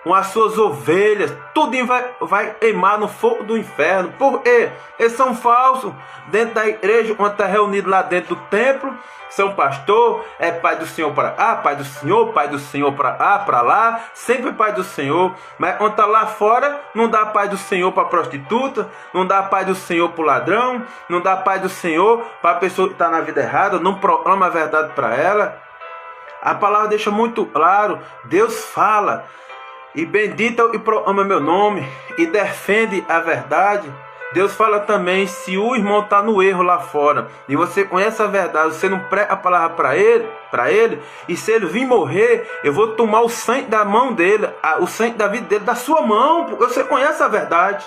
com as suas ovelhas, tudo vai queimar no fogo do inferno. Por quê? Eles são falsos. Dentro da igreja, quando está reunido lá dentro do templo, são pastor, é pai do Senhor para cá, pai do Senhor para cá, para lá, sempre pai do Senhor. Mas quando está lá fora, não dá pai do Senhor para prostituta, não dá pai do Senhor para o ladrão, não dá pai do Senhor para a pessoa que está na vida errada, não proclama a verdade para ela. A palavra deixa muito claro, Deus fala, e bendita e proclama meu nome, e defende a verdade. Deus fala também, se o irmão está no erro lá fora, e você conhece a verdade, você não prega a palavra para ele, e se ele vir morrer, eu vou tomar o sangue da mão dele, o sangue da vida dele, da sua mão, porque você conhece a verdade.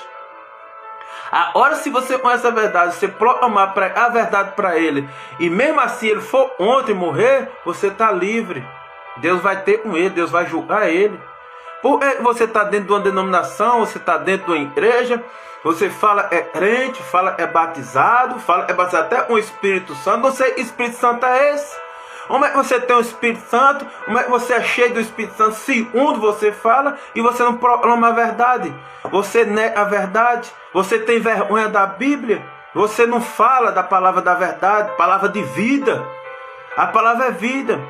Agora, se você conhece a verdade, você proclamar a verdade para ele, e mesmo assim ele for ontem morrer, você está livre. Deus vai ter com ele, Deus vai julgar ele. Porque você está dentro de uma denominação, você está dentro de uma igreja, você fala é crente, fala é batizado até com o Espírito Santo. Você, Espírito Santo é esse? Como é que você tem o Espírito Santo? Como é que você é cheio do Espírito Santo? Segundo você fala e você não proclama a verdade. Você nega a verdade. Você tem vergonha da Bíblia. Você não fala da palavra da verdade, palavra de vida. A palavra é vida.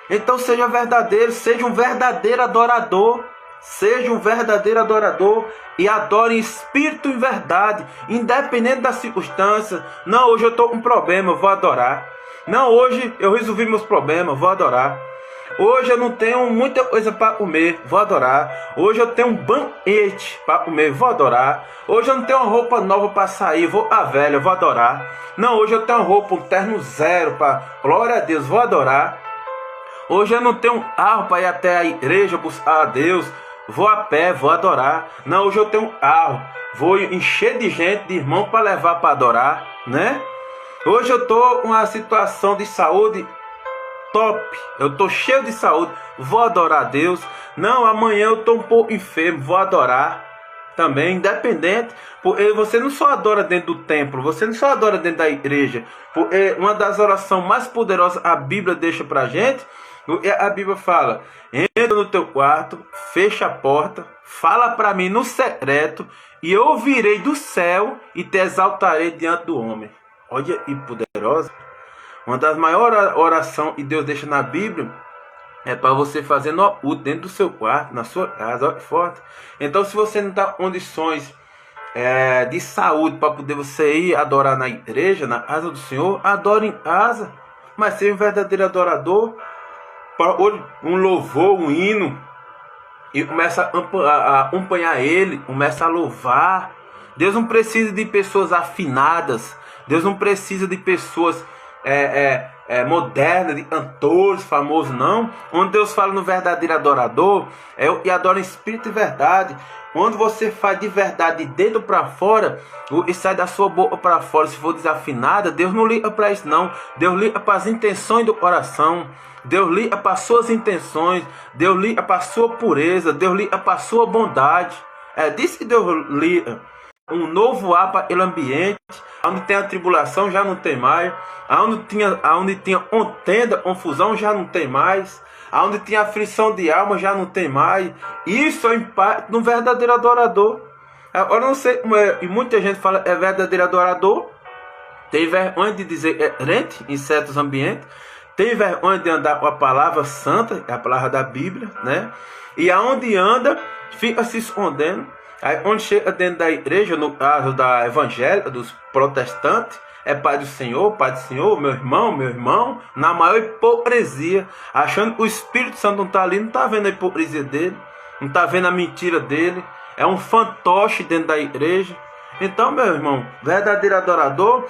Então seja verdadeiro, seja um verdadeiro adorador. Seja um verdadeiro adorador e adore em espírito e em verdade, independente das circunstâncias. Não, hoje eu estou com um problema, eu vou adorar. Não, hoje eu resolvi meus problemas, vou adorar. Hoje eu não tenho muita coisa para comer, vou adorar. Hoje eu tenho um banquete para comer, vou adorar. Hoje eu não tenho uma roupa nova para sair, vou a velha, vou adorar. Não, hoje eu tenho uma roupa, um terno zero para glória a Deus, vou adorar. Hoje eu não tenho um carro para ir até a igreja buscar a Deus, vou a pé, vou adorar. Não, hoje eu tenho um carro, vou encher de gente, de irmão para levar para adorar, né? Hoje eu estou com uma situação de saúde top, eu estou cheio de saúde, vou adorar a Deus. Não, amanhã eu estou um pouco enfermo, vou adorar também, independente. Porque você não só adora dentro do templo, você não só adora dentro da igreja. Porque uma das orações mais poderosas a Bíblia deixa para a gente, a Bíblia fala, entra no teu quarto, fecha a porta, fala para mim no secreto, e eu ouvirei do céu e te exaltarei diante do homem. Olha que poderosa. Uma das maiores orações que Deus deixa na Bíblia é para você fazer no oculto, dentro do seu quarto, na sua casa. Olha que forte. Então, se você não está em condições de saúde para poder você ir adorar na igreja, na casa do Senhor, adore em casa. Mas seja um verdadeiro adorador. Um louvor, um hino, e começa a acompanhar ele, começa a louvar. Deus não precisa de pessoas afinadas, Deus não precisa de pessoas moderna, de cantores famosos, não. Onde Deus fala no verdadeiro adorador, e adora em espírito e verdade. Onde você faz de verdade de dentro para fora, e sai da sua boca para fora. Se for desafinada, Deus não liga para isso, não. Deus liga para as intenções do coração. Deus liga para as suas intenções. Deus liga para a sua pureza. Deus liga para a sua bondade. É disso que Deus liga. Um novo ar para o ambiente. Onde tem a tribulação já não tem mais. Aonde tinha contenda, confusão já não tem mais. Aonde tinha aflição de alma já não tem mais. Isso é o impacto no verdadeiro adorador. Agora eu não sei como é, e muita gente fala é verdadeiro adorador. Tem vergonha de dizer crente em certos ambientes. Tem vergonha de andar com a palavra santa, a palavra da Bíblia, né? E aonde anda, fica se escondendo. Aí onde chega dentro da igreja, no caso da evangélica, dos protestantes, é Pai do Senhor, meu irmão, na maior hipocrisia, achando que o Espírito Santo não está ali, não está vendo a hipocrisia dele, não está vendo a mentira dele, é um fantoche dentro da igreja. Então, meu irmão, verdadeiro adorador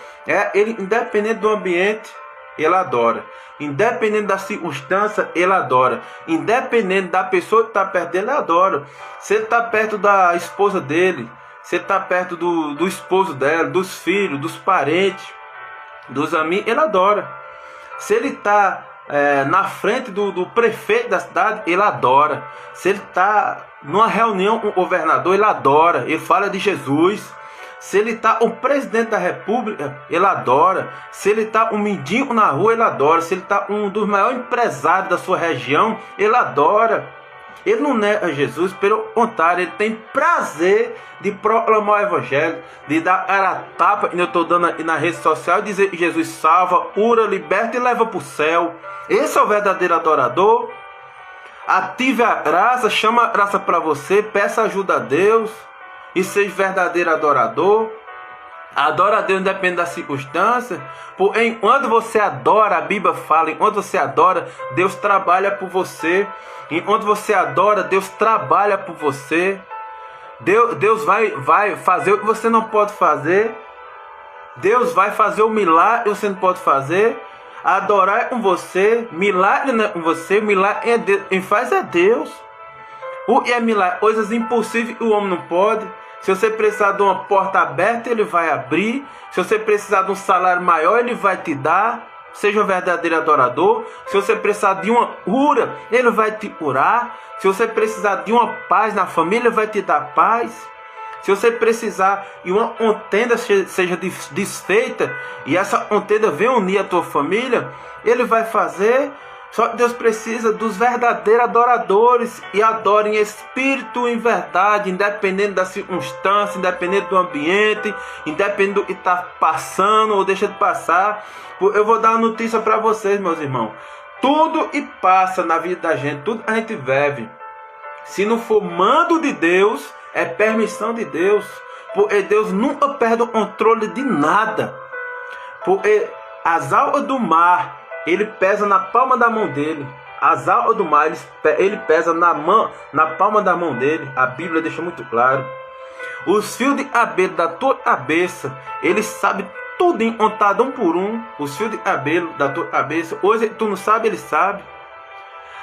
ele, independente do ambiente, ele adora. Independente da circunstância, ele adora. Independente da pessoa que está perto dele, ele adora. Se ele está perto da esposa dele, se ele está perto do esposo dela, dos filhos, dos parentes, dos amigos, ele adora. Se ele está na frente do prefeito da cidade, ele adora. Se ele está numa reunião com o governador, ele adora. Ele fala de Jesus. Se ele está o presidente da república, ele adora. Se ele está um mendigo na rua, ele adora. Se ele está um dos maiores empresários da sua região, ele adora. Ele não nega Jesus, pelo contrário, ele tem prazer de proclamar o evangelho, de dar a tapa que eu estou dando aqui na rede social, e dizer que Jesus salva, cura, liberta e leva para o céu. Esse é o verdadeiro adorador. Ative a graça, chama a graça para você, peça ajuda a Deus. E seja verdadeiro adorador. Adora a Deus independente da circunstância. Porque enquanto você adora, a Bíblia fala, enquanto você adora, Deus trabalha por você. Enquanto você adora, Deus trabalha por você. Deus vai fazer o que você não pode fazer. Deus vai fazer o milagre que você não pode fazer. Adorar é com você. Milagre não é com você. Milagre é Deus. Quem faz é Deus. O que é milagre? Coisas impossíveis que o homem não pode. Se você precisar de uma porta aberta, ele vai abrir. Se você precisar de um salário maior, ele vai te dar. Seja um verdadeiro adorador. Se você precisar de uma cura, ele vai te curar. Se você precisar de uma paz na família, ele vai te dar paz. Se você precisar de uma contenda seja desfeita, e essa contenda venha unir a tua família, ele vai fazer. Só que Deus precisa dos verdadeiros adoradores, e adorem em espírito e em verdade, independente da circunstância, independente do ambiente, independente do que está passando ou deixa de passar. Eu vou dar uma notícia para vocês, meus irmãos. Tudo que passa na vida da gente, tudo que a gente vive, se não for mando de Deus, é permissão de Deus. Porque Deus nunca perde o controle de nada. Porque as águas do mar, ele pesa na palma da mão dele. As águas do mar, ele pesa na palma da mão dele. A Bíblia deixa muito claro. Os fios de cabelo da tua cabeça, ele sabe tudo, contado um por um. Os fios de cabelo da tua cabeça, hoje tu não sabe, ele sabe.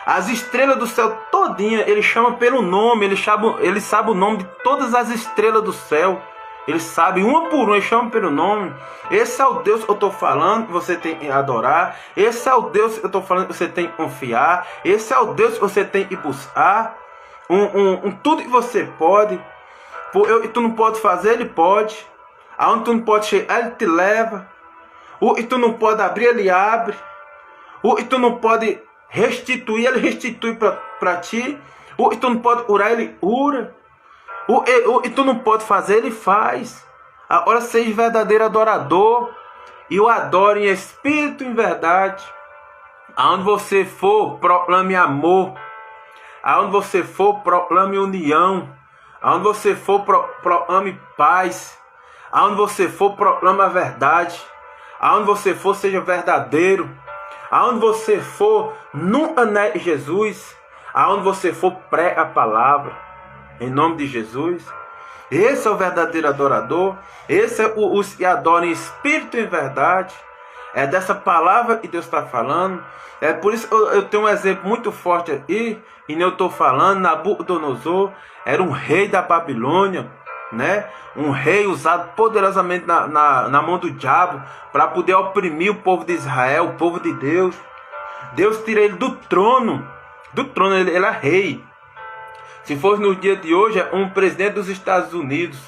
As estrelas do céu todinha, ele chama pelo nome. Ele sabe o nome de todas as estrelas do céu. Ele sabe uma por uma, ele chama pelo nome. Esse é o Deus que eu estou falando que você tem que adorar. Esse é o Deus que eu estou falando que você tem que confiar. Esse é o Deus que você tem que buscar. Tudo que você pode. E tu não pode fazer, ele pode. Aonde tu não pode chegar, ele te leva. E tu não pode abrir, ele abre. E tu não pode restituir, ele restitui para ti. E tu não pode curar, ele cura. E tu não pode fazer, ele faz. Agora seja verdadeiro adorador, e o adore em espírito e em verdade. Aonde você for, proclame amor. Aonde você for, proclame união. Aonde você for, proclame paz. Aonde você for, proclame a verdade. Aonde você for, seja verdadeiro. Aonde você for, nunca negue Jesus. Aonde você for, prega a palavra. Em nome de Jesus. Esse é o verdadeiro adorador. Esse é os que adoram em espírito e em verdade. É dessa palavra que Deus está falando. É por isso que eu tenho um exemplo muito forte aí, e eu estou falando. Nabucodonosor era um rei da Babilônia, né? Um rei usado poderosamente na mão do diabo para poder oprimir o povo de Israel, o povo de Deus. Deus tira ele do trono. Ele era rei. Se fosse no dia de hoje, é um presidente dos Estados Unidos.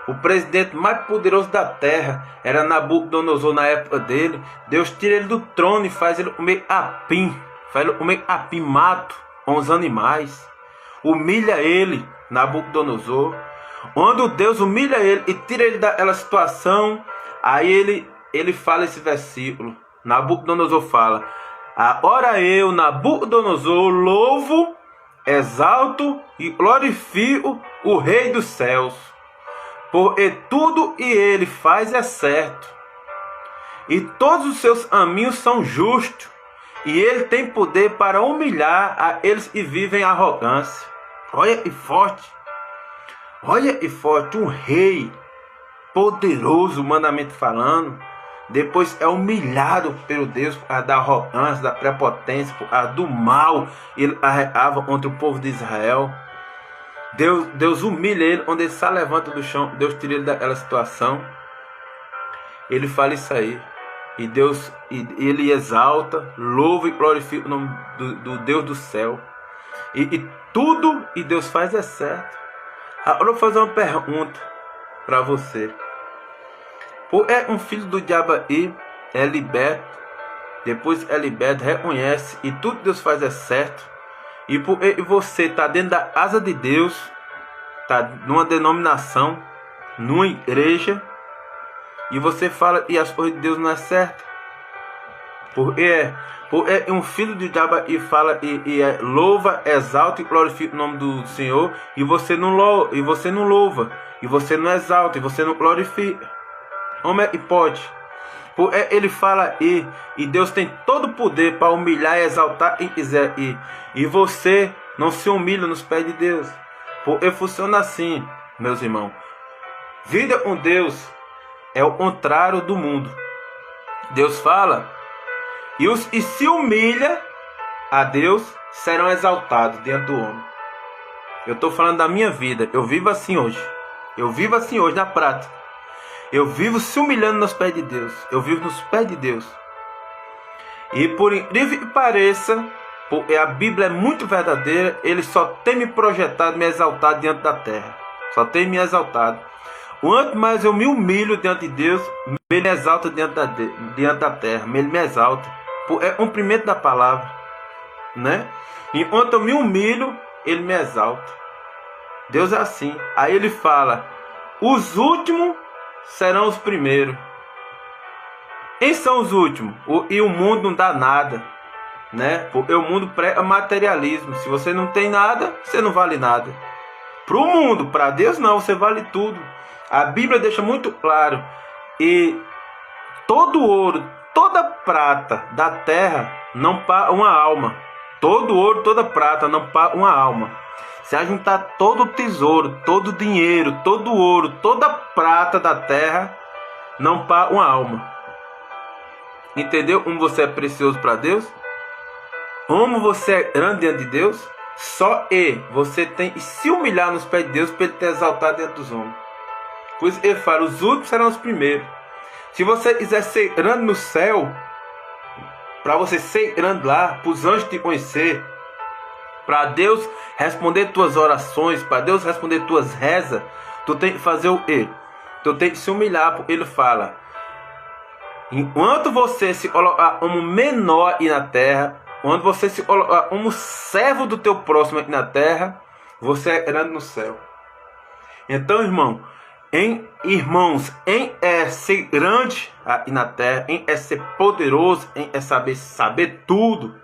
O presidente mais poderoso da terra era Nabucodonosor na época dele. Deus tira ele do trono e faz ele comer capim. Faz ele comer capim, mato, com os animais. Humilha ele, Nabucodonosor. Quando Deus humilha ele e tira ele daquela situação, aí ele fala esse versículo. Nabucodonosor fala: agora eu, Nabucodonosor, louvo, exalto e glorifico o Rei dos céus, porque tudo que ele faz é certo, e todos os seus caminhos são justos, e ele tem poder para humilhar aqueles que vivem arrogância. Olha que forte, um rei poderoso, humanamente falando, depois é humilhado pelo Deus por causa da arrogância, da prepotência, por causa do mal ele arreava contra o povo de Israel. Deus humilha ele, onde ele se levanta do chão, Deus tira ele daquela situação. Ele fala isso aí. E Deus, ele exalta, louva e glorifica o nome do Deus do céu. E tudo que Deus faz é certo. Agora eu vou fazer uma pergunta para você. Por um filho do diabo aí é liberto, depois é liberto, reconhece, e tudo que Deus faz é certo. E você está dentro da casa de Deus, está numa denominação, numa igreja, e você fala e as coisas de Deus não é certo. Porque um filho do diabo e fala louva, exalta e glorifica o nome do Senhor, e você não louva, e você não exalta, e você não glorifica. Como é que pode? Ele fala e Deus tem todo o poder para humilhar e exaltar quem quiser e você não se humilha nos pés de Deus. Porque funciona assim, meus irmãos. Vida com Deus é o contrário do mundo. Deus fala e se humilha a Deus, serão exaltados diante do homem. Eu estou falando da minha vida. Eu vivo assim hoje na prática. Eu vivo se humilhando nos pés de Deus. Eu vivo nos pés de Deus. E por incrível que pareça, porque a Bíblia é muito verdadeira, Ele só tem me projetado, me exaltado diante da terra. Só tem me exaltado. Quanto mais eu me humilho diante de Deus, Ele me exalta diante da terra. Ele me exalta. É cumprimento da palavra, né? Enquanto eu me humilho, Ele me exalta. Deus é assim. Aí Ele fala: os últimos serão os primeiros. Quem são os últimos? E o mundo não dá nada, né? Porque o mundo prega materialismo. Se você não tem nada, você não vale nada. Para o mundo, para Deus não, você vale tudo. A Bíblia deixa muito claro. E todo ouro, toda prata da terra não paga uma alma. Todo ouro, toda prata não paga uma alma. Se ajuntar todo o tesouro, todo o dinheiro, todo o ouro, toda a prata da terra, não paga uma alma. Entendeu como você é precioso para Deus? Como você é grande diante de Deus? Só você tem que se humilhar nos pés de Deus para Ele te exaltar diante dos homens. Pois Ele fala: os últimos serão os primeiros. Se você quiser ser grande no céu, para você ser grande lá, para os anjos te conhecer, para Deus responder tuas orações, para Deus responder tuas rezas, tu tem que fazer o quê? Tu tem que se humilhar, porque Ele fala: enquanto você se colocar como menor aí na terra, quando você se colocar como servo do teu próximo aqui na terra, você é grande no céu. Então, irmãos, em ser grande aqui na terra, em ser poderoso, em saber tudo,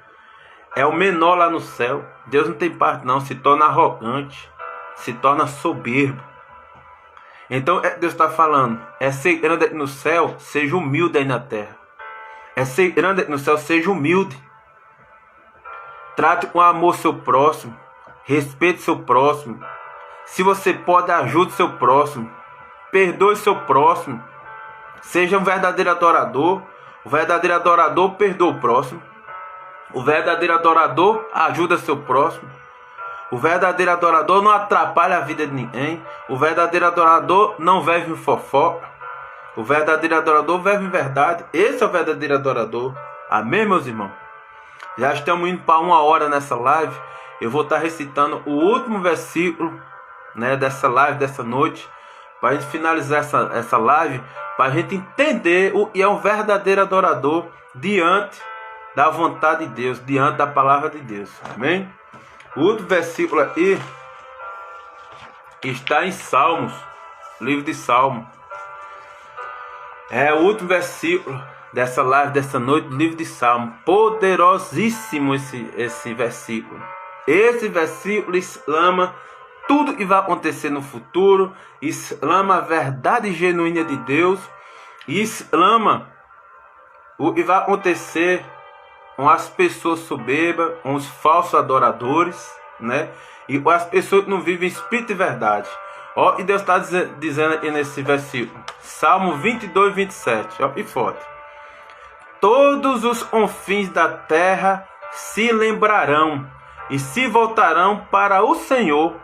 é o menor lá no céu. Deus não tem parte não, se torna arrogante, se torna soberbo. Então Deus está falando, é ser grande aqui no céu, seja humilde aí na terra. É ser grande aqui no céu, seja humilde. Trate com amor seu próximo, respeite seu próximo. Se você pode, ajude seu próximo, perdoe seu próximo. Seja um verdadeiro adorador. O verdadeiro adorador perdoa o próximo. O verdadeiro adorador ajuda seu próximo. O verdadeiro adorador não atrapalha a vida de ninguém. O verdadeiro adorador não vive em fofoca. O verdadeiro adorador vive em verdade. Esse é o verdadeiro adorador. Amém, meus irmãos? Já estamos indo para 1 hora nessa live. Eu vou estar recitando o último versículo, né, dessa live, dessa noite, para a gente finalizar essa live, para a gente entender o que é um verdadeiro adorador diante da vontade de Deus, diante da palavra de Deus. Amém? O último versículo aqui está em Salmos, livro de Salmos. É o último versículo dessa live, dessa noite, do livro de Salmos. Poderosíssimo esse versículo. Esse versículo exclama tudo que vai acontecer no futuro, exclama a verdade genuína de Deus, e exclama o que vai acontecer com as pessoas soberbas, com os falsos adoradores, né? E com as pessoas que não vivem em espírito e verdade. Ó, e Deus está dizendo aqui nesse versículo, Salmo 22, 27, ó, e forte. Todos os confins da terra se lembrarão e se voltarão para o Senhor,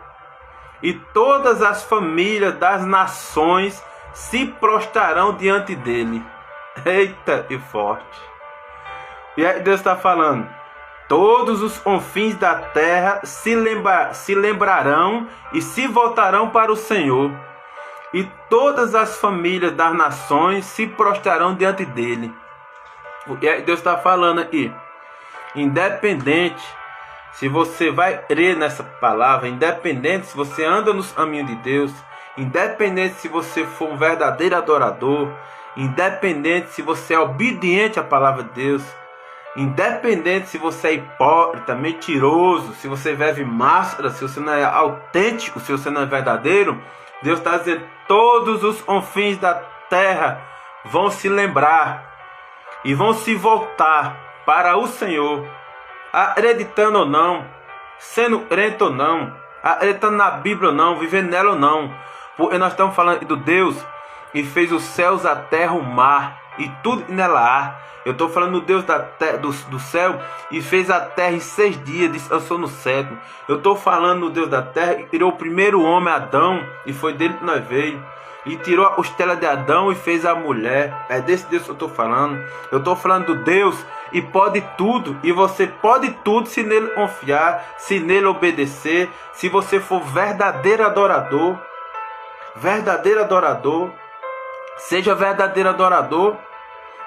e todas as famílias das nações se prostrarão diante dele. Eita, e forte. E aí Deus está falando, todos os confins da terra se lembrarão e se voltarão para o Senhor, e todas as famílias das nações se prostrarão diante dele. E aí Deus está falando aqui, independente se você vai crer nessa palavra, independente se você anda nos caminhos de Deus, independente se você for um verdadeiro adorador, independente se você é obediente à palavra de Deus, independente se você é hipócrita, mentiroso, se você vive máscara, se você não é autêntico, se você não é verdadeiro, Deus está dizendo, todos os confins da terra vão se lembrar e vão se voltar para o Senhor, acreditando ou não, sendo crente ou não, acreditando na Bíblia ou não, vivendo nela ou não, porque nós estamos falando do Deus que fez os céus, a terra, o mar e tudo que nela há. Eu estou falando do Deus do céu e fez a terra em 6 dias, descansou no 7º. Eu estou falando do Deus da terra que criou o primeiro homem, Adão, e foi dele que nós veio. E tirou a costela de Adão e fez a mulher. É desse Deus que eu estou falando. Eu estou falando do Deus e pode tudo. E você pode tudo se nele confiar, se nele obedecer. Se você for verdadeiro adorador. Verdadeiro adorador. Seja verdadeiro adorador.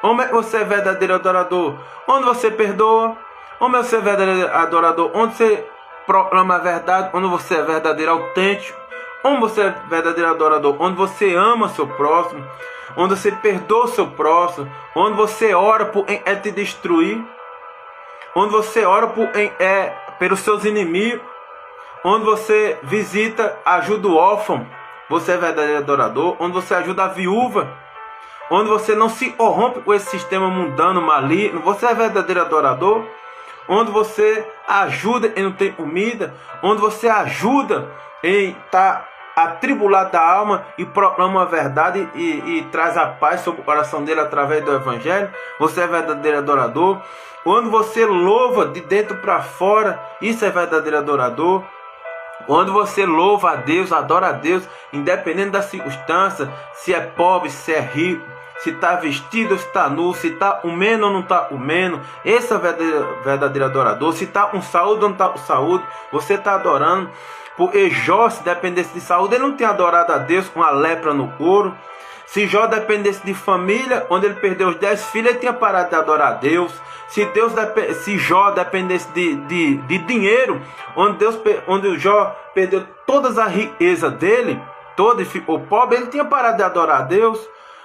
Como é que você é verdadeiro adorador? Onde você perdoa. Como é que você é verdadeiro adorador? Onde você proclama a verdade. Onde você é verdadeiro autêntico. Onde você é verdadeiro adorador, onde você ama seu próximo, onde você perdoa seu próximo, onde você ora por te destruir, onde você ora pelos seus inimigos, onde você visita, ajuda o órfão, você é verdadeiro adorador, onde você ajuda a viúva, onde você não se corrompe com esse sistema mundano, maligno, você é verdadeiro adorador, onde você ajuda em não ter comida, onde você ajuda em estar atribulado da alma e proclama a verdade e traz a paz sobre o coração dele através do Evangelho, você é verdadeiro adorador. Quando você louva de dentro para fora, isso é verdadeiro adorador. Quando você louva a Deus, adora a Deus, independente da circunstância, se é pobre, se é rico, se está vestido ou se está nu, se está comendo ou não está comendo, esse é o verdadeiro adorador. Se está com saúde ou não está com saúde, você está adorando. Porque Jó, se dependesse de saúde, ele não tinha adorado a Deus com a lepra no couro. Se Jó dependesse de família, onde ele perdeu os 10 filhos, ele tinha parado de adorar a Deus. Se Jó dependesse de dinheiro, onde Jó perdeu todas as riquezas dele, todo e ficou pobre, ele tinha parado de adorar a Deus.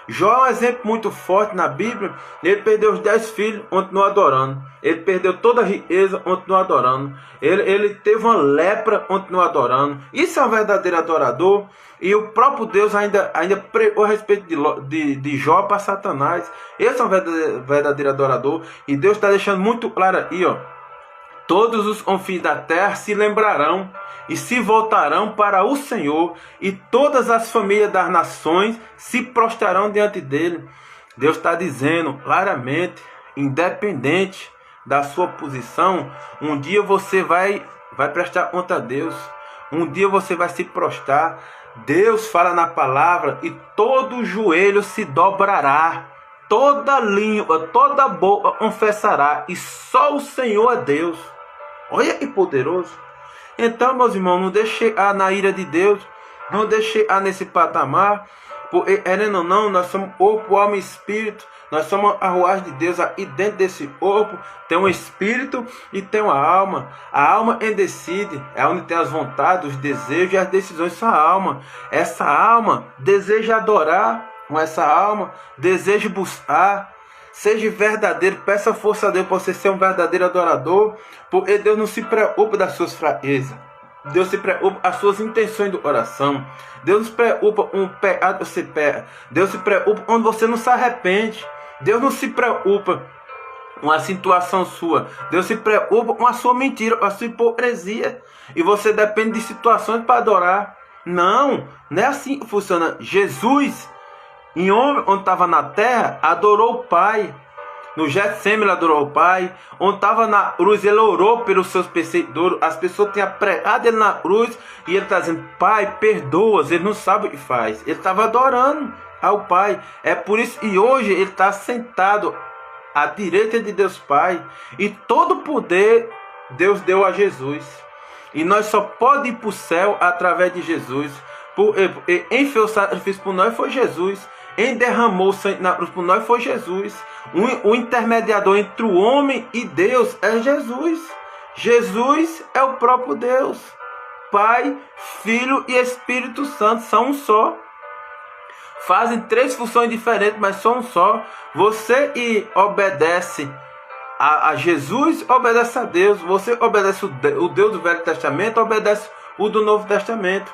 Jó é um exemplo muito forte na Bíblia. Ele perdeu os 10 filhos, continuou adorando. Ele perdeu toda a riqueza, continuou adorando. Ele teve uma lepra, continuou adorando. Isso é um verdadeiro adorador. E o próprio Deus ainda pregou a respeito de Jó para Satanás. Esse é um verdadeiro adorador. E Deus está deixando muito claro aí, ó. Todos os confins da terra se lembrarão e se voltarão para o Senhor, e todas as famílias das nações se prostrarão diante dele. Deus está dizendo claramente, independente da sua posição, um dia você vai prestar conta a Deus. Um dia você vai se prostrar. Deus fala na palavra e todo joelho se dobrará. Toda língua, toda boca confessará. E só o Senhor é Deus. Olha que poderoso. Então, meus irmãos, não deixe na ira de Deus. Não deixe nesse patamar. Porque, querendo ou não, nós somos corpo, alma e espírito. Nós somos a ruagem de Deus. E dentro desse corpo tem um espírito e tem uma alma. A alma decide. É onde tem as vontades, os desejos e as decisões dessa alma. Essa alma deseja adorar. Com essa alma, deseja buscar. Seja verdadeiro. Peça força a Deus para você ser um verdadeiro adorador. Porque Deus não se preocupa das suas fraquezas. Deus se preocupa as suas intenções do coração. Deus se preocupa um pecado que você pega. Deus se preocupa quando você não se arrepende. Deus não se preocupa com a situação sua. Deus se preocupa com a sua mentira, com a sua hipocrisia. E você depende de situações para adorar. Não é assim que funciona. Jesus, em homem, onde estava na terra, adorou o Pai. No Getsemane ele adorou o Pai. Onde estava na cruz, ele orou pelos seus perseguidores. As pessoas tinham pregado ele na cruz. E ele está dizendo: Pai, perdoa-os, ele não sabe o que faz. Ele estava adorando ao Pai. É por isso que hoje ele está sentado à direita de Deus Pai. E todo o poder Deus deu a Jesus. E nós só podemos ir para o céu através de Jesus. Porque quem fez o sacrifício por nós foi Jesus. Quem derramou o sangue na cruz por nós foi Jesus. O intermediador entre o homem e Deus é Jesus. Jesus é o próprio Deus. Pai, Filho e Espírito Santo são um só. Fazem três funções diferentes, mas são um só. Você que obedece a Jesus, obedece a Deus. Você obedece o Deus do Velho Testamento, obedece o do Novo Testamento.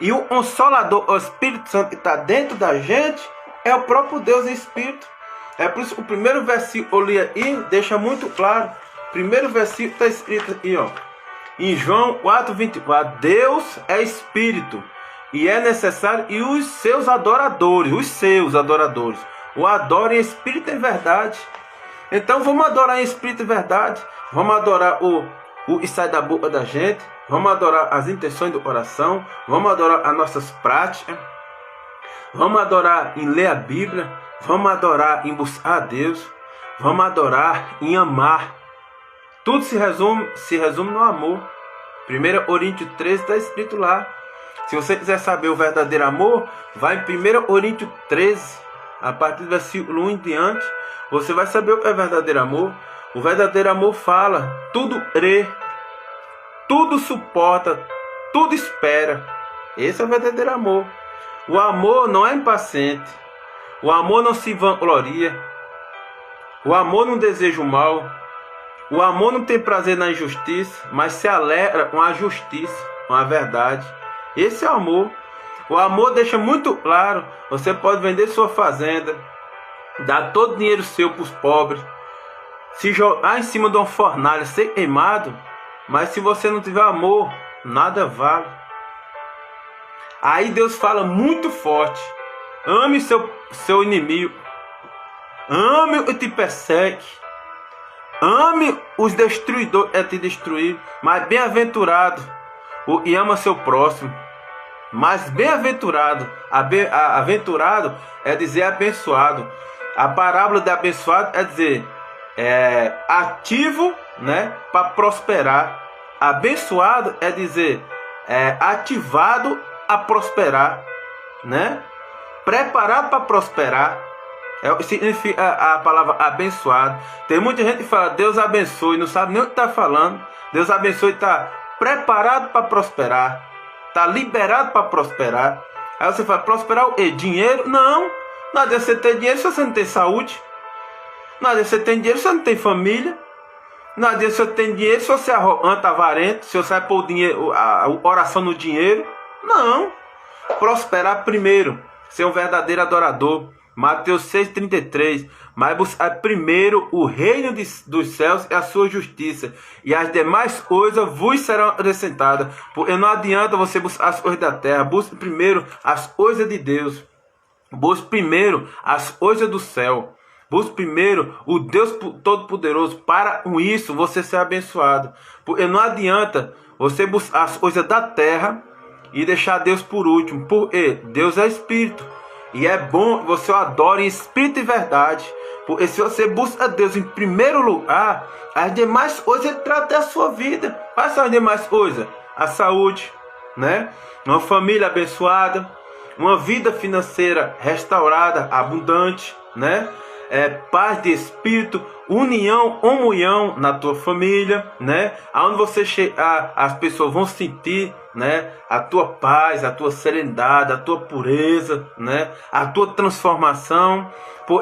E o Consolador, o Espírito Santo que está dentro da gente, é o próprio Deus em Espírito. É por isso que o primeiro versículo eu li aí, deixa muito claro. O primeiro versículo está escrito aqui, ó, em João 4:24. Deus é Espírito, e é necessário, e os seus adoradores, o adorem em Espírito e em verdade. Então vamos adorar em Espírito e verdade. Vamos adorar o que sai da boca da gente. Vamos adorar as intenções do coração. Vamos adorar as nossas práticas. Vamos adorar em ler a Bíblia. Vamos adorar em buscar a Deus. Vamos adorar em amar. Tudo se resume no amor. 1 Coríntios 13 está escrito lá. Se você quiser saber o verdadeiro amor, vai em 1 Coríntios 13. A partir do versículo 1 em diante, você vai saber o que é verdadeiro amor. O verdadeiro amor fala, tudo crê, tudo suporta, tudo espera. Esse é o verdadeiro amor. O amor não é impaciente. O amor não se vangloria. O amor não deseja o mal. O amor não tem prazer na injustiça, mas se alegra com a justiça, com a verdade. Esse é o amor. O amor deixa muito claro. Você pode vender sua fazenda, dar todo o dinheiro seu para os pobres, se jogar em cima de uma fornalha, ser queimado, mas se você não tiver amor, nada vale. Aí Deus fala muito forte: ame seu inimigo, ame o que te persegue, ame os destruidores que te destruir, mas bem-aventurado o que ama seu próximo. Mas bem-aventurado, aventurado é dizer abençoado. A parábola de abençoado é dizer ativo, né, para prosperar. Abençoado é dizer ativado a prosperar, né? Preparado para prosperar. Significa a palavra abençoado. Tem muita gente que fala Deus abençoe, não sabe nem o que está falando. Deus abençoe está preparado para prosperar. Está liberado para prosperar. Aí você fala, prosperar o quê? Dinheiro? Não. Não adianta você ter dinheiro se você não tem saúde. Não adianta você ter dinheiro se você não tem família. Não adianta você ter dinheiro se você é arrogante, avarento, se você vai pôr o dinheiro, a oração no dinheiro. Não. Prosperar primeiro. Ser um verdadeiro adorador. Mateus 6,33. Mas buscar primeiro o reino dos céus e a sua justiça, e as demais coisas vos serão acrescentadas. Porque não adianta você buscar as coisas da terra. Busque primeiro as coisas de Deus. Busque primeiro as coisas do céu. Busque primeiro o Deus Todo-Poderoso. Para com isso você ser abençoado. Porque não adianta você buscar as coisas da terra e deixar Deus por último. Porque Deus é Espírito. E é bom que você o adore em Espírito e verdade. Porque se você busca Deus em primeiro lugar, as demais coisas Ele trata da sua vida. Quais são as demais coisas? A saúde, né? Uma família abençoada, uma vida financeira restaurada, abundante, né? Paz de espírito, união, comunhão na tua família, né? Aonde você chegar, as pessoas vão sentir, né? A tua paz, a tua serenidade, a tua pureza, né? A tua transformação.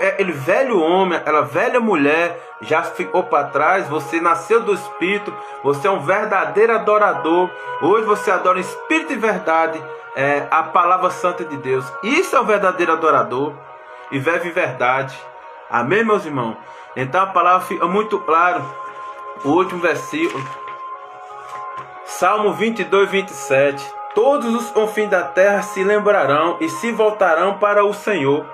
Aquele velho homem, aquela velha mulher já ficou para trás. Você nasceu do Espírito, você é um verdadeiro adorador. Hoje você adora em Espírito e verdade, a palavra santa de Deus. Isso é um verdadeiro adorador e vive verdade. Amém, meus irmãos? Então a palavra fica muito clara. O último versículo, Salmo 22, 27. Todos os confins da terra se lembrarão e se voltarão para o Senhor,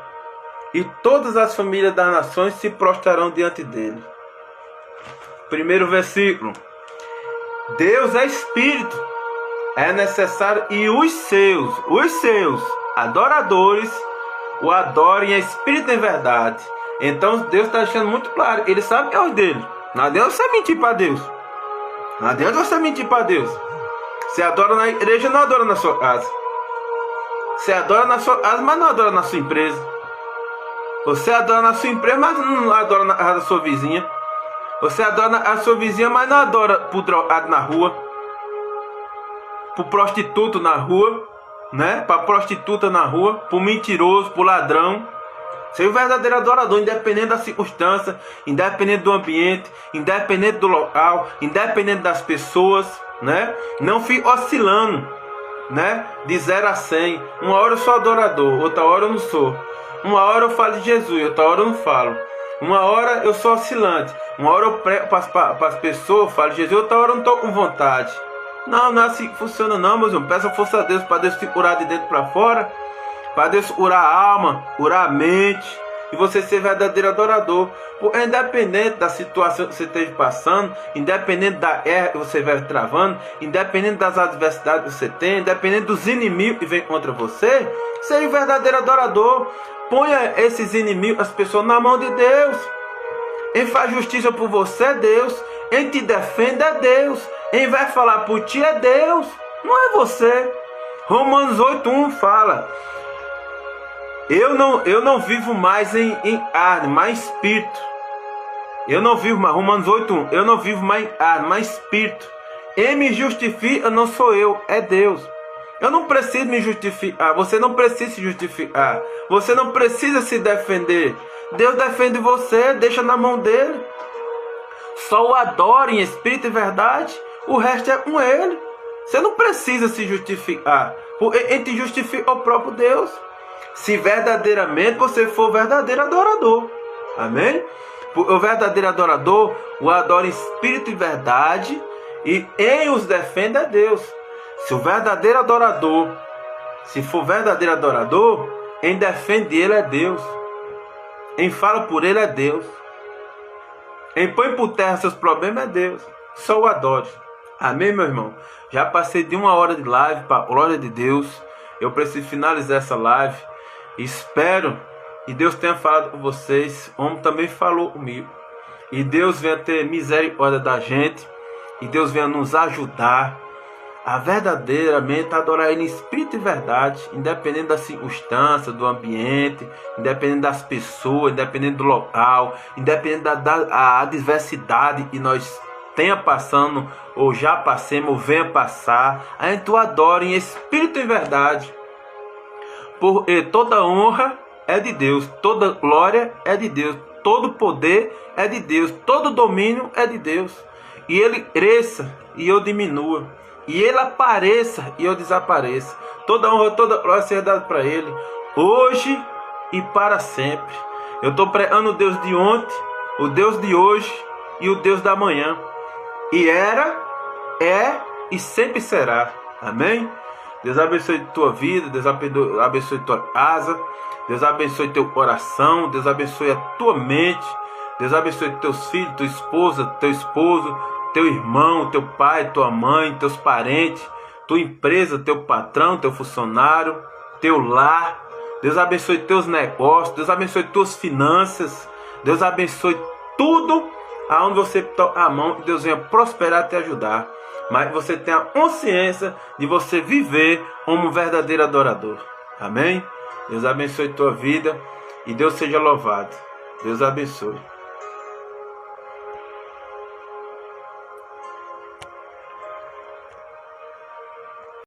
e todas as famílias das nações se prostrarão diante dele. Primeiro versículo. Deus é Espírito. É necessário e os seus adoradores o adorem em Espírito e em verdade. Então Deus está deixando muito claro. Ele sabe que é os dele. Não adianta você mentir para Deus. Não adianta você mentir para Deus. Você adora na igreja, não adora na sua casa. Você adora na sua casa, mas não adora na sua empresa. Você adora na sua empresa, mas não adora na casa da sua vizinha. Você adora a sua vizinha, mas não adora pro drogado na rua, pro prostituto na rua, né? Pra prostituta na rua, pro mentiroso, pro ladrão. Ser o verdadeiro adorador, independente da circunstância, independente do ambiente, independente do local, independente das pessoas, né? Não fique oscilando, né? De 0 a 100. Uma hora eu sou adorador, outra hora eu não sou. Uma hora eu falo de Jesus, outra hora eu não falo. Uma hora eu sou oscilante. Uma hora eu prego para as pessoas, falo de Jesus, outra hora eu não estou com vontade. Não é assim que funciona não, meus irmãos. Peça força a Deus para Deus te curar de dentro para fora. Para Deus curar a alma, curar a mente. E você ser verdadeiro adorador. Porque independente da situação que você esteja passando, independente da guerra que você vai travando, independente das adversidades que você tem, independente dos inimigos que vêm contra você, seja o verdadeiro adorador. Ponha esses inimigos, as pessoas, na mão de Deus. Quem faz justiça por você é Deus. Quem te defende é Deus. Quem vai falar por ti é Deus. Não é você. Romanos 8:1 fala: Eu não vivo mais em carne, mas espírito. Eu não vivo mais, Romanos 8:1. Eu não vivo mais em carne, mas espírito. Quem me justifica não sou eu, é Deus. Eu não preciso me justificar. Você não precisa se justificar. Você não precisa se defender. Deus defende você, deixa na mão dele. Só o adore em espírito e verdade. O resto é com ele. Você não precisa se justificar. Ele te justifica o próprio Deus. Se verdadeiramente você for verdadeiro adorador. Amém? O verdadeiro adorador o adora em espírito e verdade. E quem os defende é Deus. Se o verdadeiro adorador, se for verdadeiro adorador, quem defende ele é Deus. Quem fala por ele é Deus. Quem põe por terra seus problemas é Deus. Só o adore. Amém, meu irmão? Já passei de 1 hora de live, para a glória de Deus. Eu preciso finalizar essa live. Espero que Deus tenha falado com vocês, como também falou comigo. E Deus venha ter misericórdia da gente. E Deus venha nos ajudar a verdadeiramente adorar Ele em espírito e verdade, independente da circunstância, do ambiente, independente das pessoas, independente do local, independente da adversidade que nós tenha passando, ou já passemos, ou venha passar. A gente o adora em espírito e verdade, porque toda honra é de Deus, toda glória é de Deus, todo poder é de Deus, todo domínio é de Deus. E Ele cresça e eu diminua, e Ele apareça e eu desapareça. Toda honra, toda glória seja dada para Ele, hoje e para sempre. Eu estou pregando o Deus de ontem, o Deus de hoje e o Deus da manhã. E era, é e sempre será. Amém? Deus abençoe tua vida, Deus abençoe tua casa, Deus abençoe teu coração, Deus abençoe a tua mente, Deus abençoe teus filhos, tua esposa, teu esposo, teu irmão, teu pai, tua mãe, teus parentes, tua empresa, teu patrão, teu funcionário, teu lar. Deus abençoe teus negócios, Deus abençoe tuas finanças, Deus abençoe tudo aonde você toca a mão, que Deus venha prosperar e te ajudar. Mas que você tenha consciência de você viver como um verdadeiro adorador. Amém? Deus abençoe tua vida e Deus seja louvado. Deus abençoe.